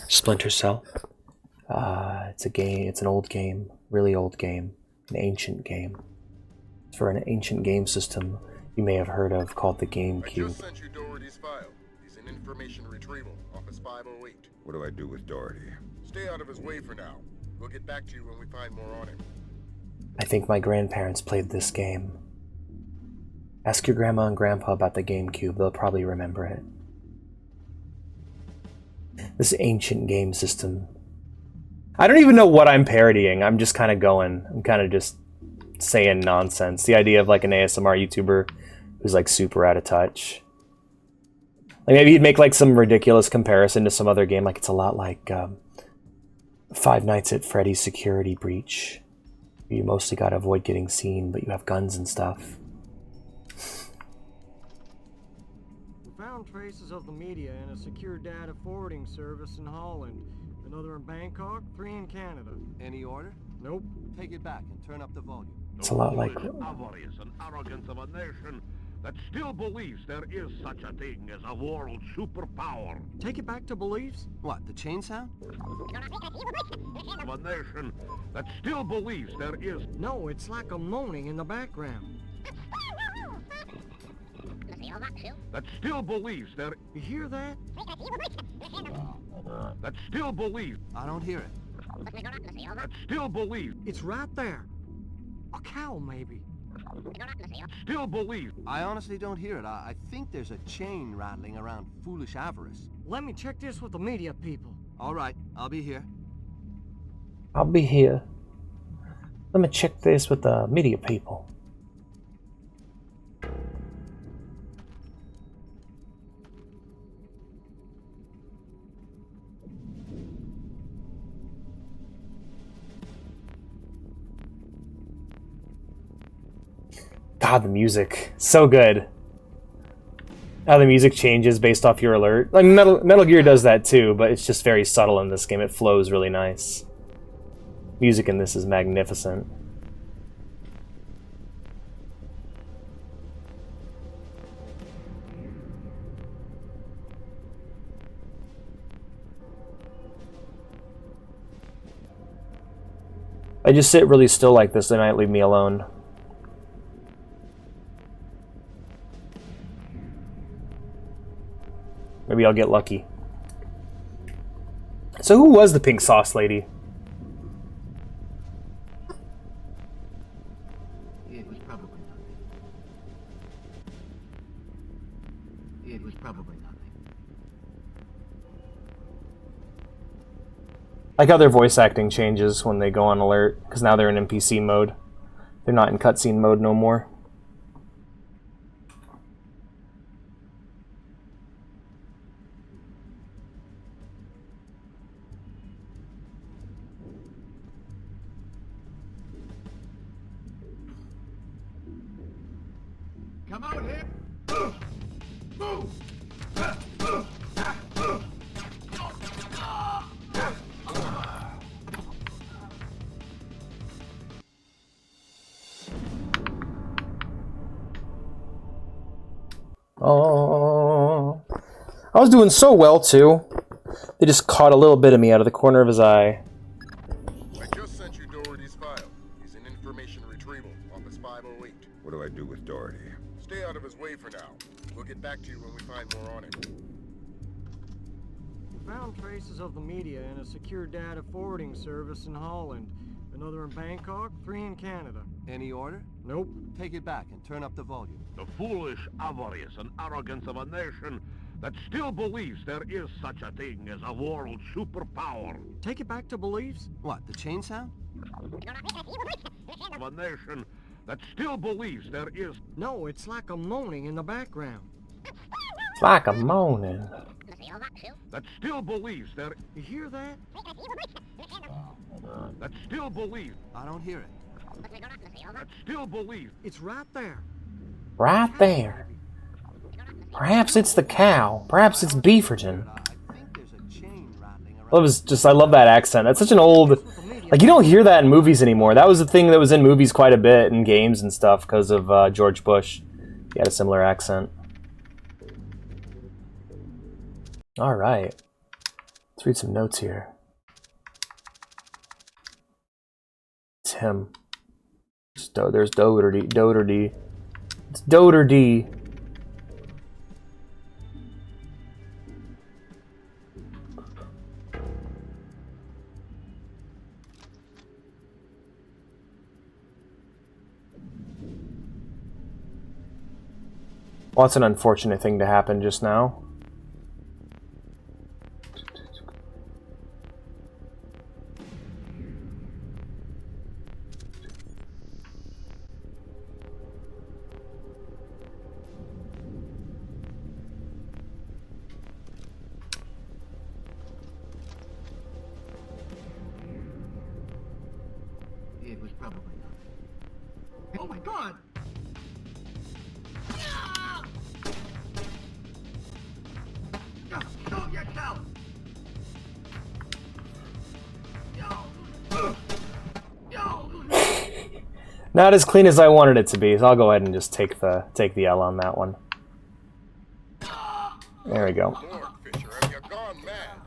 Splinter Cell. It's a game. It's an old game, really old game, an ancient game. It's for an ancient game system you may have heard of called the I GameCube. just sent you Doherty's file. He's in information retrieval, Office 508. What do I do with Doherty? Stay out of his way for now. We'll get back to you when we find more on him. I think my grandparents played this game. Ask your grandma and grandpa about the GameCube. They'll probably remember it. This ancient game system. I don't even know what I'm parodying. I'm just kind of going. I'm kind of just saying nonsense. The idea of like an ASMR YouTuber who's like super out of touch. Like maybe he'd make like some ridiculous comparison to some other game. Like it's a lot like Five Nights at Freddy's Security Breach. You mostly gotta avoid getting seen, but you have guns and stuff. We found traces of the media in a secure data forwarding service in Holland, another in Bangkok, 3 in Canada. Any order? Nope. Take it back and turn up the volume. It's a lot like... avarice and arrogance of a nation that still believes there is such a thing as a world superpower. Take it back to beliefs? What, the chain sound? Of a nation that still believes there is... No, it's like a moaning in the background. That still believes there... You hear that? That still believes... I don't hear it. That still believes... It's right there. A cow, maybe. Still believes... I honestly don't hear it. I think there's a chain rattling around foolish avarice. Let me check this with the media people. All right, I'll be here. I'll be here. Let me check this with the media people. God, the music. So good. How the music changes based off your alert. Like Metal Gear does that too, but it's just very subtle in this game. It flows really nice. Music in this is magnificent. I just sit really still like this, they might leave me alone. Maybe I'll get lucky. So who was the pink sauce lady? It was probably nothing. It was probably nothing. I like how their voice acting changes when they go on alert, because now they're in NPC mode. They're not in cutscene mode no more. Come out here! Move! Oh, I was doing so well too. They just caught a little bit of me out of the corner of his eye. I just sent you Doherty's file. He's in information retrieval, Office 508. What do I do with Doherty? Stay out of his way for now. We'll get back to you when we find more on him. We found traces of the media in a secure data forwarding service in Holland. Another in Bangkok, 3 in Canada. Any order? Nope. Take it back and turn up the volume. The foolish avarice and arrogance of a nation that still believes there is such a thing as a world superpower. Take it back to beliefs? What, the chain sound? Of a nation that still believes there is... No, it's like a moaning in the background. It's like a moaning. That still believes there... You hear that? That still believes... I don't hear it. That still believes... It's right there. Right there. Perhaps it's the cow. Perhaps it's Beaverton. I think there's a chain rattling around. Well, it was just, I love that accent. That's such an old... Like, you don't hear that in movies anymore. That was the thing that was in movies quite a bit, in games and stuff, because of George Bush. He had a similar accent. Alright. Let's read some notes here. It's him. There's Doherty. Doherty. It's Doherty. Well, that's an unfortunate thing to happen just now. It was probably nothing. Oh my god! Go yourself! Not as clean as I wanted it to be, so I'll go ahead and just take the L on that one. There we go. Lord, Fisher, have you gone mad?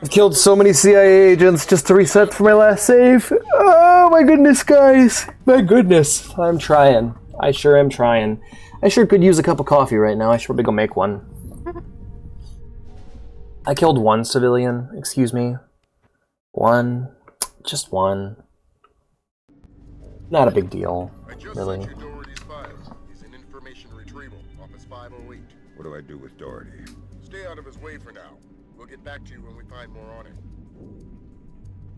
I've killed so many CIA agents just to reset for my last save. Oh my goodness, guys. My goodness. I'm trying. I sure am trying. I sure could use a cup of coffee right now. I should probably go make one. I killed one civilian. Excuse me. One. Just one. Not a big deal, I just really. sent you Doherty's files. He's in information retrieval, Office 508. What do I do with Doherty? Stay out of his way for now. We'll get back to you when we find more on him.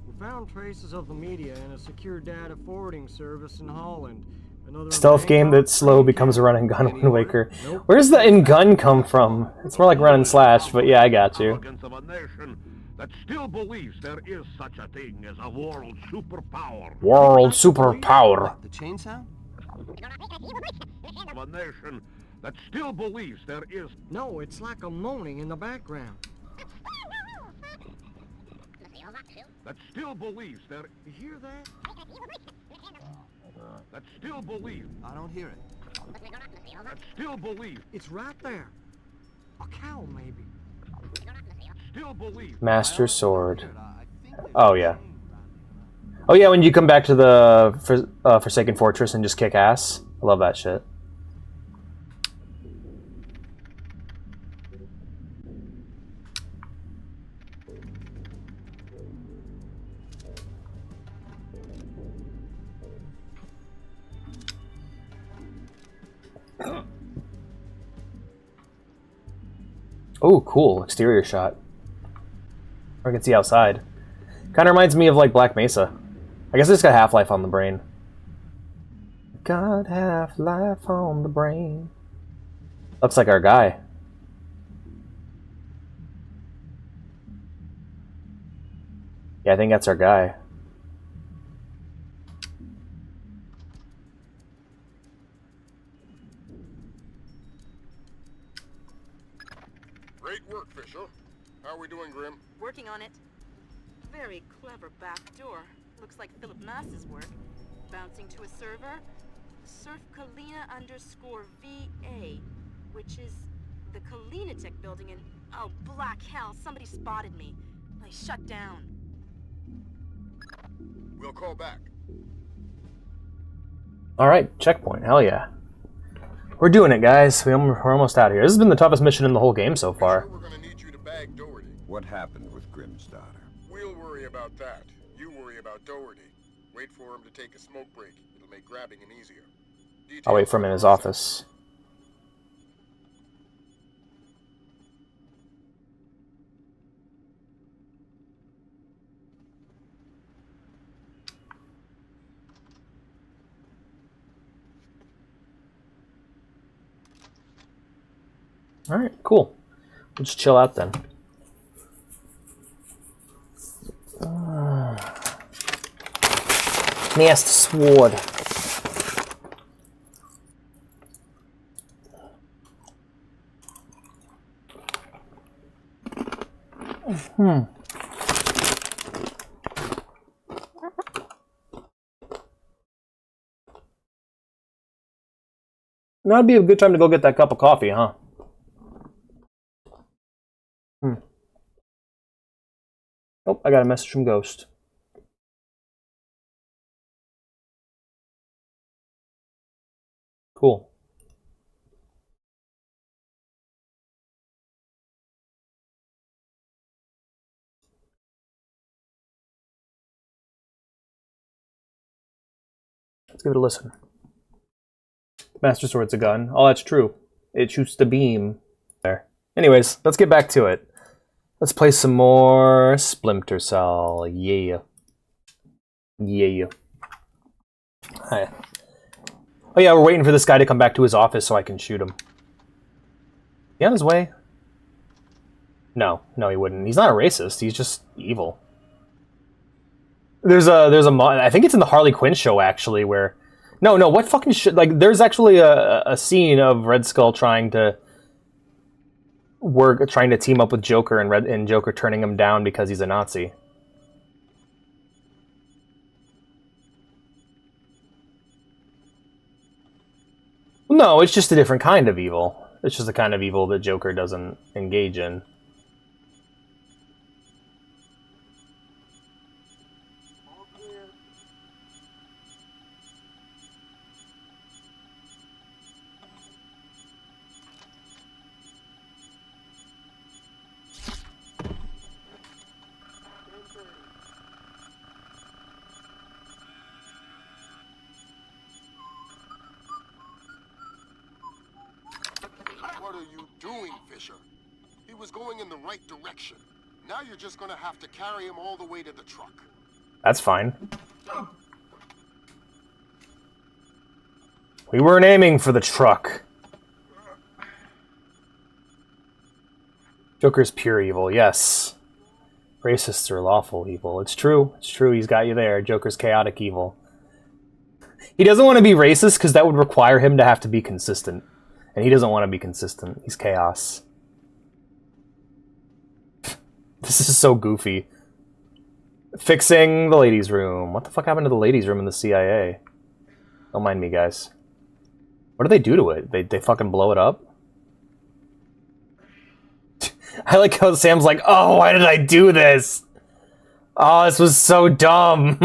We found traces of the media in a secure data forwarding service in Holland. Another in Stealth game Bangkok, that's slow 3 in becomes a Canada. run and gun Any Wind Waker. Nope. Where's the in gun come from? It's more like run and slash, but yeah, I got you. Arrogance of a nation that still believes there is such a thing as a world superpower. World superpower. What, the chain sound? Of a nation that still believes there is... No, it's like a moaning in the background. That still believes there... You hear that? That still believes... I don't hear it. That still believes... It's right there. A cow, maybe. Still believes... Master Sword. I think there's Oh, a yeah. chain rattling around. Oh yeah, when you come back to the Forsaken Fortress and just kick ass. I love that shit. Oh, cool. Exterior shot. I can see outside. Kind of reminds me of, like, Black Mesa. I guess it's got Half-Life on the brain. Got Half-Life on the brain. Looks like our guy. Yeah, I think that's our guy. Great work, Fisher. How are we doing, Grim? Working on it. Very clever backdoor. Looks like Philip Mass's work. Bouncing to a server. Surf Kalina_VA, which is the Kalina Tech building in... Oh, black hell, somebody spotted me. I shut down. We'll call back. Alright, checkpoint. Hell yeah. We're doing it, guys. We're almost out of here. This has been the toughest mission in the whole game so far. Fisher, we're gonna need you to bag Doherty. What happened with Grimm's daughter? We'll worry about that. You worry about Doherty. Wait for him to take a smoke break. It'll make grabbing him easier. I'll wait for him in his office. Alright, cool. We'll just chill out then. Master Sword. That'd be a good time to go get that cup of coffee, huh? Oh, I got a message from Ghost. Cool. Let's give it a listen. Master Sword's a gun. Oh, that's true. It shoots the beam. There. Anyways, let's get back to it. Let's play some more Splinter Cell. Yeah. Yeah. Hi. Oh yeah, we're waiting for this guy to come back to his office so I can shoot him. He on his way? No, he wouldn't. He's not a racist. He's just evil. There's a I think it's in the Harley Quinn show actually where no, what fucking shit? Like there's actually a scene of Red Skull trying to team up with Joker and Joker turning him down because he's a Nazi. No, it's just a different kind of evil. It's just the kind of evil that Joker doesn't engage in. What are you doing, Fisher? He was going in the right direction. Now you're just gonna have to carry him all the way to the truck. That's fine. We weren't aiming for the truck. Joker's pure evil, yes. Racists are lawful evil. It's true. It's true. He's got you there. Joker's chaotic evil. He doesn't want to be racist because that would require him to have to be consistent. And he doesn't want to be consistent. He's chaos. This is so goofy. Fixing the ladies' room. What the fuck happened to the ladies' room in the CIA? Don't mind me, guys. What do they do to it? They fucking blow it up? I like how Sam's like, oh, why did I do this? Oh, this was so dumb.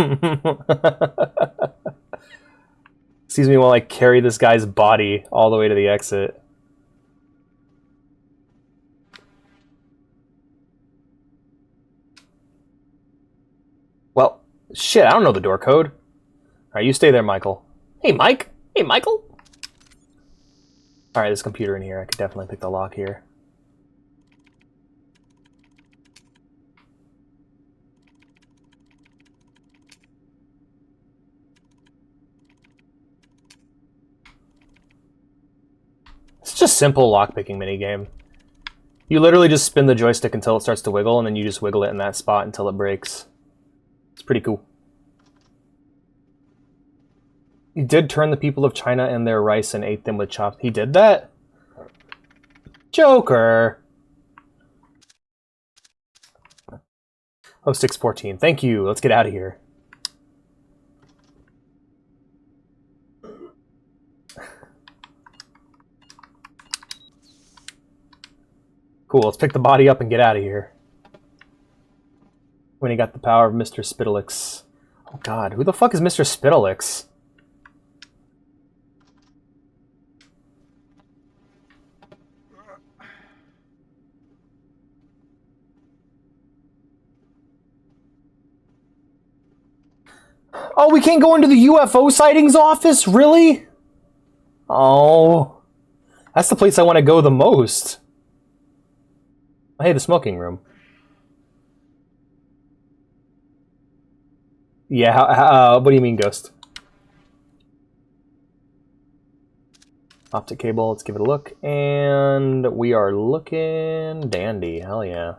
Excuse me while I carry this guy's body all the way to the exit. Well, shit, I don't know the door code. Alright, you stay there, Michael. Hey, Mike! Hey, Michael! Alright, there's a computer in here. I could definitely pick the lock here. It's just simple lockpicking minigame. You literally just spin the joystick until it starts to wiggle, and then you just wiggle it in that spot until it breaks. It's pretty cool. He did turn the people of China and their rice and ate them with chopped... He did that? Joker! Oh, 614. Thank you. Let's get out of here. Cool, let's pick the body up and get out of here. When he got the power of Mr. Spitalix. Oh god, who the fuck is Mr. Spitalix? Oh, we can't go into the UFO sightings office? Really? Oh. That's the place I want to go the most. Oh, hey, the smoking room. Yeah, what do you mean, Ghost? Optic cable, let's give it a look. And we are looking dandy. Hell yeah.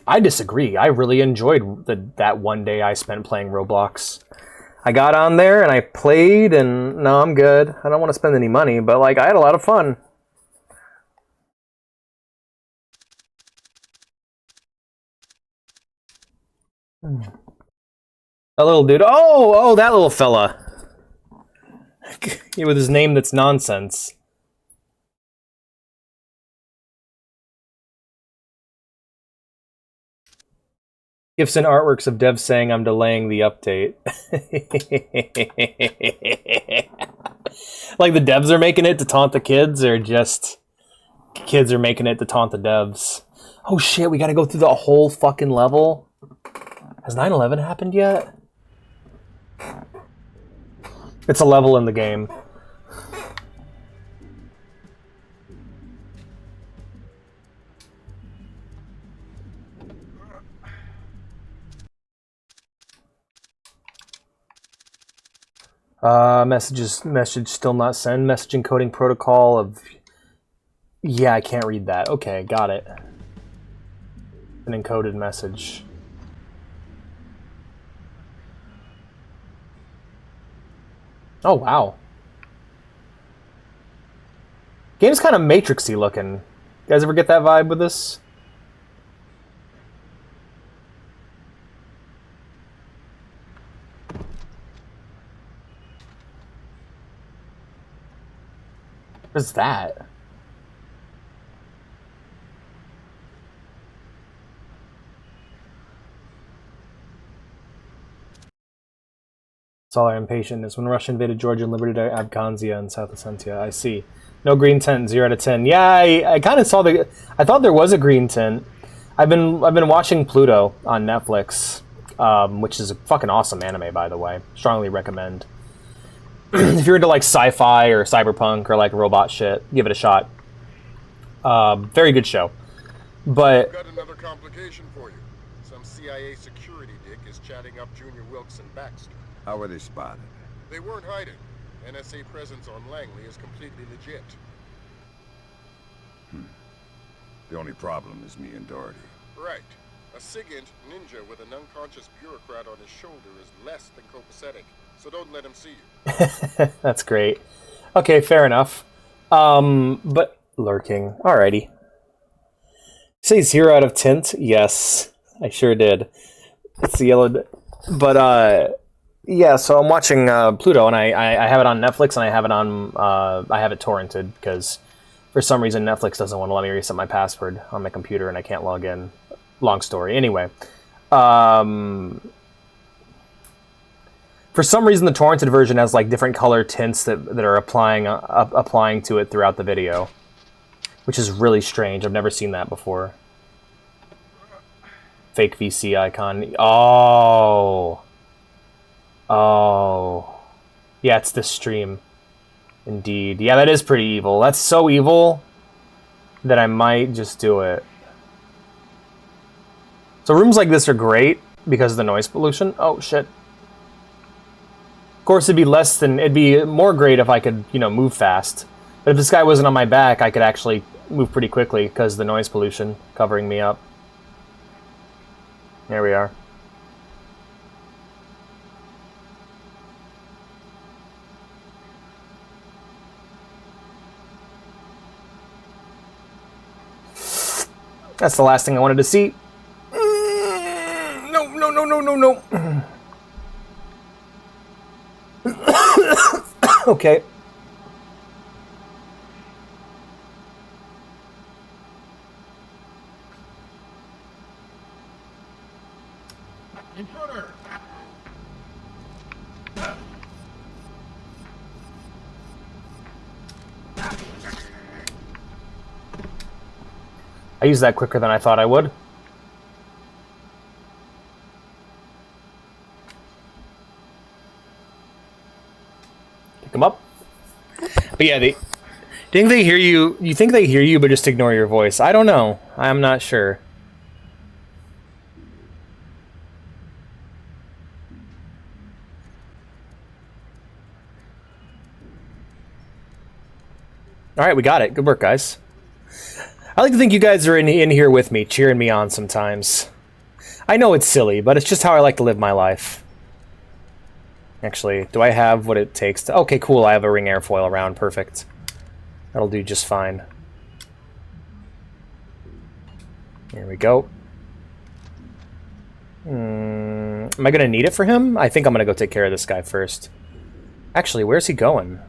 I disagree. I really enjoyed that one day I spent playing Roblox. I got on there and I played, and no, I'm good. I don't want to spend any money, but like I had a lot of fun. That little dude. Oh, that little fella. With his name that's nonsense. Gifts and artworks of devs saying I'm delaying the update. Like the devs are making it to taunt the kids, or just kids are making it to taunt the devs? Oh shit, we gotta go through the whole fucking level? Has 9/11 happened yet? It's a level in the game. Message still not send. Message encoding protocol of... Yeah, I can't read that. Okay, got it. An encoded message. Oh, wow. Game's kind of Matrixy looking. You guys ever get that vibe with this? What is that? That's all our impatient is when Russia invaded Georgia and liberated Abkhazia and South Ossetia. I see. No green tint, 0 out of 10. Yeah, I kind of saw the... I thought there was a green tint. I've been watching Pluto on Netflix, which is a fucking awesome anime, by the way. Strongly recommend. If you're into like sci-fi or cyberpunk or like robot shit, give it a shot. Very good show. But I've got another complication for you. Some CIA security dick is chatting up Junior Wilkes and Baxter. How were they spotted? They weren't hiding. NSA presence on Langley is completely legit. The only problem is me and Doherty. Right. A SIGINT ninja with an unconscious bureaucrat on his shoulder is less than copacetic, so don't let him see you. that's great. Okay, fair enough. But lurking. Alrighty. Say 0 out of tint? Yes, I sure did. It's the yellow... But, yeah, so I'm watching Pluto, and I have it on Netflix, and I have it on... I have it torrented, because For some reason, Netflix doesn't want to let me reset my password on my computer, and I can't log in. Long story. Anyway. For some reason, the torrented version has like different color tints that are applying to it throughout the video, which is really strange. I've never seen that before. Fake VC icon. Oh. Oh. Yeah, it's this stream. Indeed. Yeah, that is pretty evil. That's so evil that I might just do it. So rooms like this are great because of the noise pollution. Oh, shit. Of course, it'd be more great if I could, you know, move fast. But if this guy wasn't on my back, I could actually move pretty quickly because of the noise pollution covering me up. There we are. That's the last thing I wanted to see. No, no, no, no, no, no. Okay. Intruder! I used that quicker than I thought I would. Pick them up. But yeah, they think they hear you. You think they hear you, but just ignore your voice. I don't know. I'm not sure. All right, we got it. Good work, guys. I like to think you guys are in here with me, cheering me on sometimes. I know it's silly, but it's just how I like to live my life. Actually, do I have what it takes to... Okay, cool, I have a ring airfoil around. Perfect. That'll do just fine. Here we go. Am I going to need it for him? I think I'm going to go take care of this guy first. Actually, where's he going?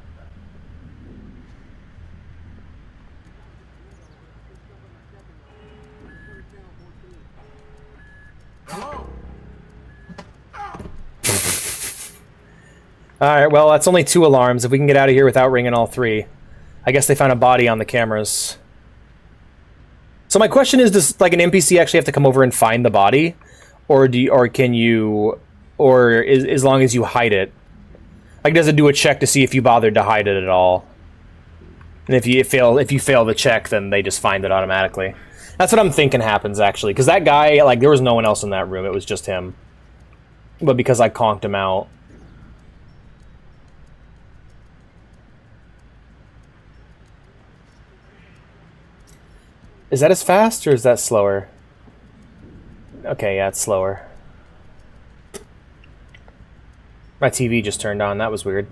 Alright, well, that's only 2 alarms. If we can get out of here without ringing all 3. I guess they found a body on the cameras. So my question is, does like an NPC actually have to come over and find the body? Or can you... Or as long as you hide it? Like, does it do a check to see if you bothered to hide it at all? And if you fail the check, then they just find it automatically. That's what I'm thinking happens, actually. Because that guy, like, there was no one else in that room. It was just him. But because I conked him out... Is that as fast, or is that slower? Okay, yeah, it's slower. My TV just turned on. That was weird.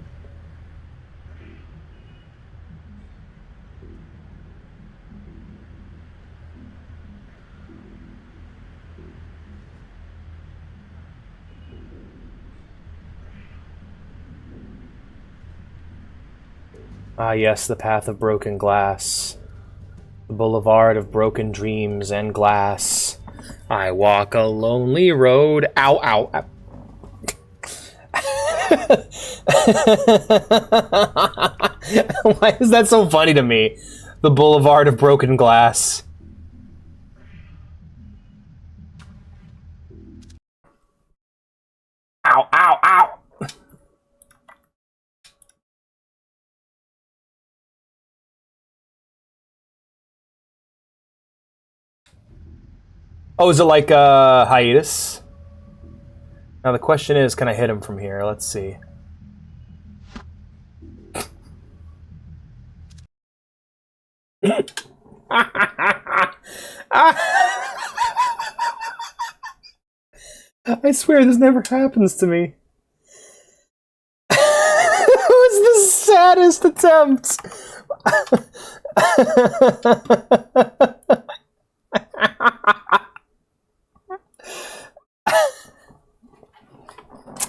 Ah, yes, the path of broken glass. The boulevard of broken dreams and glass. I walk a lonely road. Ow, ow, ow. Why is that so funny to me? The boulevard of broken glass. Ow, ow, ow. Oh, is it like a hiatus? Now the question is, can I hit him from here? Let's see. I swear this never happens to me. It was the saddest attempt.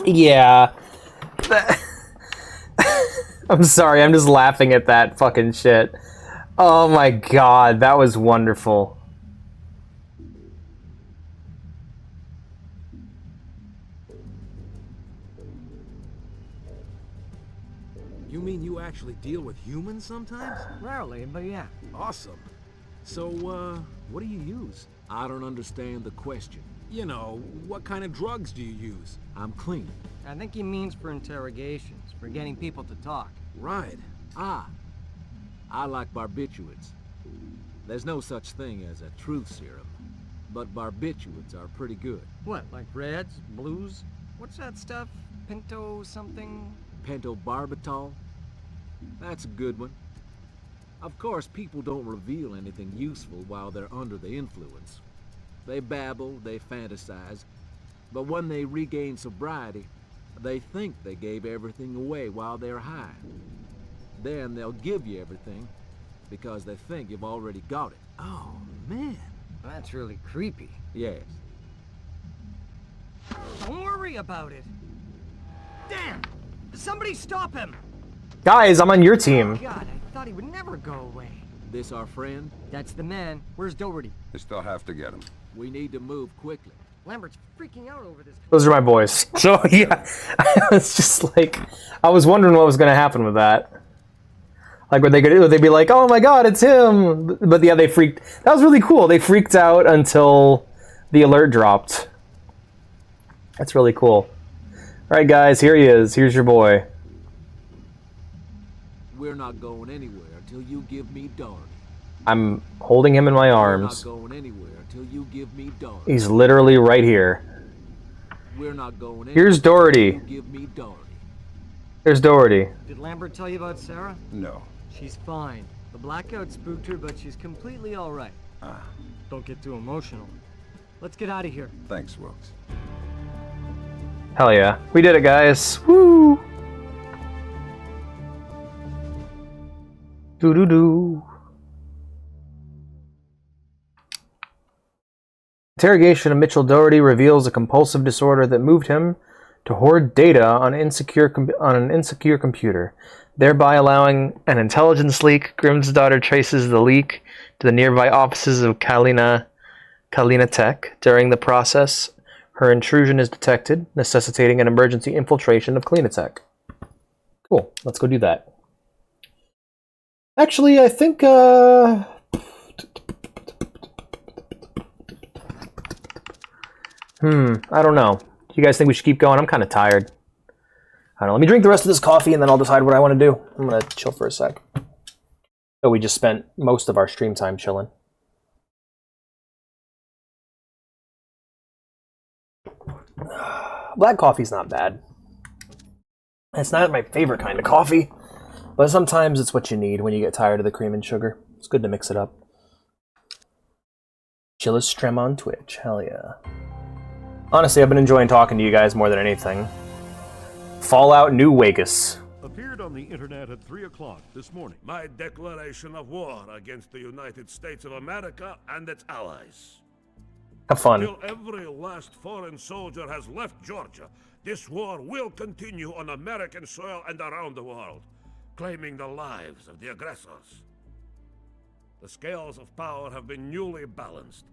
Yeah. I'm sorry, I'm just laughing at that fucking shit. Oh my god, that was wonderful. You mean you actually deal with humans sometimes? Rarely, but yeah. Awesome. So, what do you use? I don't understand the question. You know, what kind of drugs do you use? I'm clean. I think he means for interrogations, for getting people to talk. Right. I like barbiturates. There's no such thing as a truth serum, but barbiturates are pretty good. What, like reds, blues? What's that stuff? Pinto something? Pentobarbital? That's a good one. Of course, people don't reveal anything useful while they're under the influence. They babble, they fantasize, but when they regain sobriety, they think they gave everything away while they're high. Then they'll give you everything because they think you've already got it. Oh, man. That's really creepy. Yes. Don't worry about it. Damn! Somebody stop him! Guys, I'm on your team. God, I thought he would never go away. This our friend? That's the man. Where's Doherty? They still have to get him. We need to move quickly. Lambert's freaking out over this. Those are my boys. So, yeah, I was just like, I was wondering what was going to happen with that. Like, would they be like, oh my god, it's him? But yeah, they freaked. That was really cool. They freaked out until the alert dropped. That's really cool. All right, guys, here he is. Here's your boy. We're not going anywhere until you give me Doherty. I'm holding him in my arms. We're not going anywhere until you give me Doherty. He's literally right here. We're not going anywhere. Here's Doherty. You give me Doherty. Here's Doherty. Did Lambert tell you about Sarah? No. She's fine. The blackout spooked her, but she's completely all right. Don't get too emotional. Let's get out of here. Thanks, Wilkes. Hell yeah. We did it, guys. Woo! Doo-doo-doo. Interrogation of Mitchell Doherty reveals a compulsive disorder that moved him to hoard data on an insecure computer, thereby allowing an intelligence leak. Grimm's daughter traces the leak to the nearby offices of Kalina Tech. During the process, her intrusion is detected, necessitating an emergency infiltration of Kalina Tech. Cool. Let's go do that. Actually, I think, I don't know. Do you guys think we should keep going? I'm kind of tired. I don't know. Let me drink the rest of this coffee and then I'll decide what I want to do. I'm going to chill for a sec. So we just spent most of our stream time chilling. Black coffee's not bad. It's not my favorite kind of coffee, but sometimes it's what you need when you get tired of the cream and sugar. It's good to mix it up. Chillis Strem on Twitch. Hell yeah. Honestly, I've been enjoying talking to you guys more than anything. Fallout New Vegas. Appeared on the internet at 3 o'clock this morning. My declaration of war against the United States of America and its allies. Have fun. Till every last foreign soldier has left Georgia, this war will continue on American soil and around the world, claiming the lives of the aggressors. The scales of power have been newly balanced,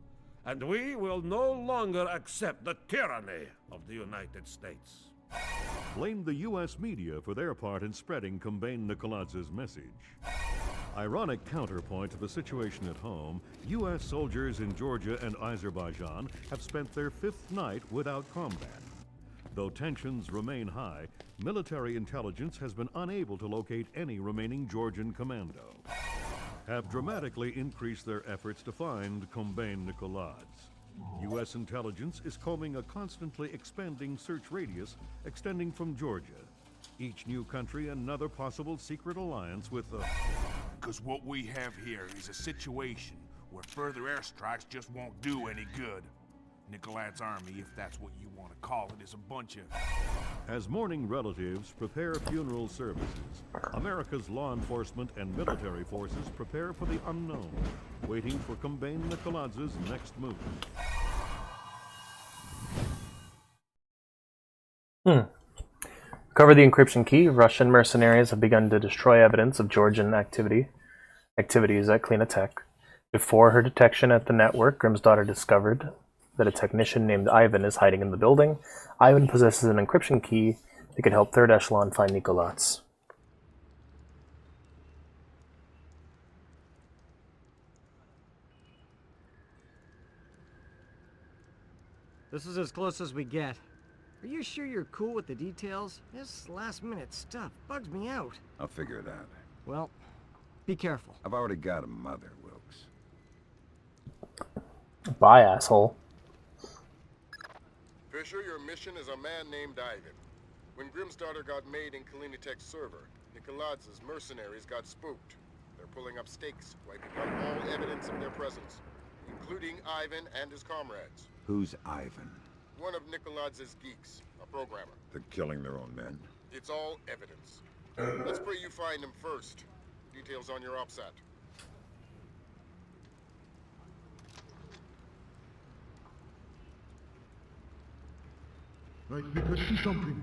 and we will no longer accept the tyranny of the United States. Blamed the U.S. media for their part in spreading Combane Nikoladz's message. Ironic counterpoint to the situation at home, U.S. soldiers in Georgia and Azerbaijan have spent their fifth night without combat. Though tensions remain high, military intelligence has been unable to locate any remaining Georgian commando. Have dramatically increased their efforts to find Combane Nikoladze. U.S. intelligence is combing a constantly expanding search radius extending from Georgia. Each new country another possible secret alliance with the... Because what we have here is a situation where further airstrikes just won't do any good. Nikoladze's army, if that's what you want to call it, is a bunch of... As mourning relatives prepare funeral services, America's law enforcement and military forces prepare for the unknown, waiting for Combane Nikoladze's next move. Cover the encryption key. Russian mercenaries have begun to destroy evidence of Georgian activity Activities at Cleanatech. Before her detection at the network, Grimm's daughter discovered that a technician named Ivan is hiding in the building. Ivan possesses an encryption key that could help Third Echelon find Nikolats. This is as close as we get. Are you sure you're cool with the details? This last-minute stuff bugs me out. I'll figure it out. Well, be careful. I've already got a mother, Wilkes. Bye, asshole. Fisher, your mission is a man named Ivan. When Grimm's daughter got made in Kalinitech's server, Nikoladz's mercenaries got spooked. They're pulling up stakes, wiping out all evidence of their presence, including Ivan and his comrades. Who's Ivan? One of Nikoladz's geeks, a programmer. They're killing their own men. It's all evidence. Let's pray you find him first. Details on your OPSAT. Right, we could see something.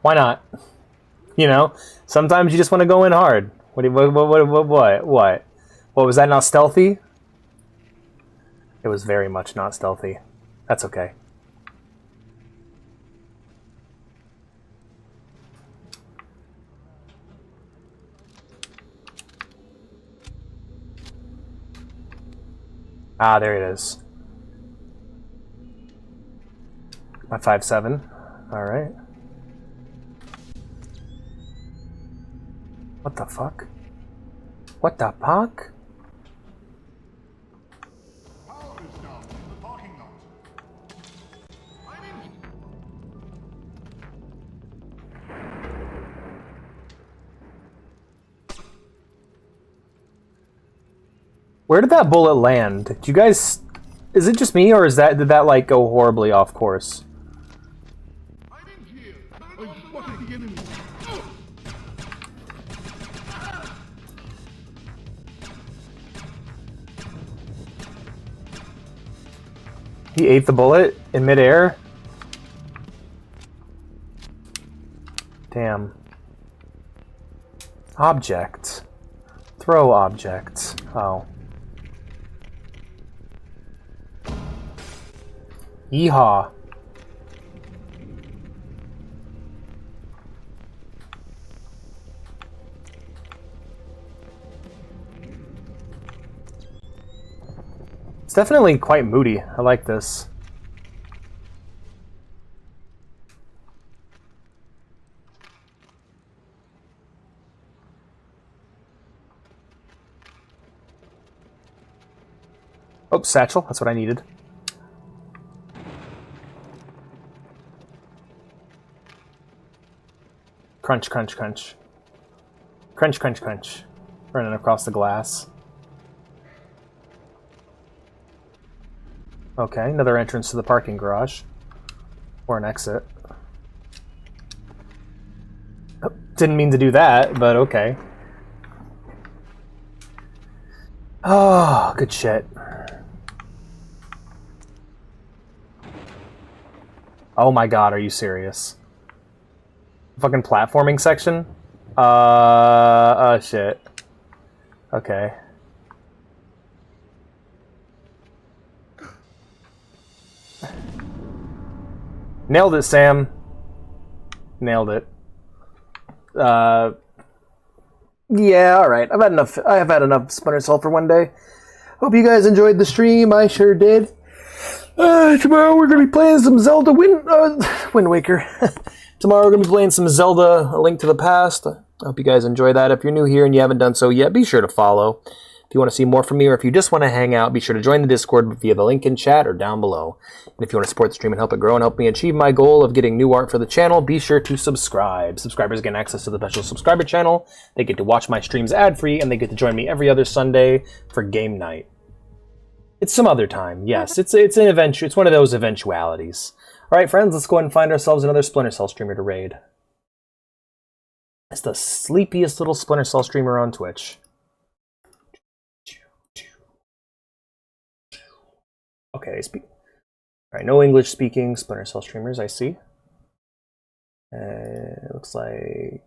Why not? You know, sometimes you just want to go in hard. What was that? Not stealthy? It was very much not stealthy. That's okay. Ah, there it is. My 5.7. All right. What the fuck? What the fuck? Power is down in the parking lot. I'm in. Where did that bullet land? Do you guys... Is it just me, or did that like go horribly off course? I'm in here. I spotted the enemy. He ate the bullet in midair? Damn. Object. Throw object. Oh. Yeehaw. It's definitely quite moody. I like this. Oh, satchel. That's what I needed. Crunch, crunch, crunch. Crunch, crunch, crunch. Running across the glass. Okay, another entrance to the parking garage. Or an exit. Oh, didn't mean to do that, but okay. Oh, good shit. Oh my god, are you serious? Fucking platforming section? Shit. Okay. Nailed it, Sam. Nailed it. Yeah, alright. I have had enough Splinter Cell for one day. Hope you guys enjoyed the stream. I sure did. Tomorrow we're going to be playing some Zelda Wind Waker. Tomorrow we're going to be playing some Zelda A Link to the Past. I hope you guys enjoy that. If you're new here and you haven't done so yet, be sure to follow. If you want to see more from me, or if you just want to hang out, be sure to join the Discord via the link in chat or down below. And if you want to support the stream and help it grow and help me achieve my goal of getting new art for the channel, be sure to subscribe. Subscribers get access to the special subscriber channel. They get to watch my streams ad-free, and they get to join me every other Sunday for game night. It's some other time, yes. It's an adventure. It's one of those eventualities. All right, friends, let's go ahead and find ourselves another Splinter Cell streamer to raid. It's the sleepiest little Splinter Cell streamer on Twitch. Okay, speak. All right, no English speaking Splinter Cell streamers. I see. It looks like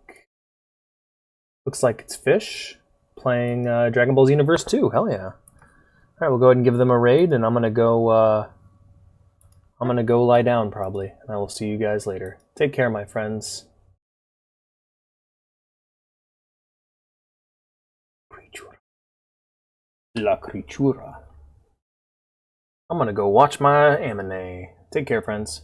it's Fish playing Dragon Ball Xenoverse 2. Hell yeah! All right, we'll go ahead and give them a raid, and I'm gonna go lie down probably, and I will see you guys later. Take care, my friends. La Criatura. I'm gonna go watch my anime. Take care, friends.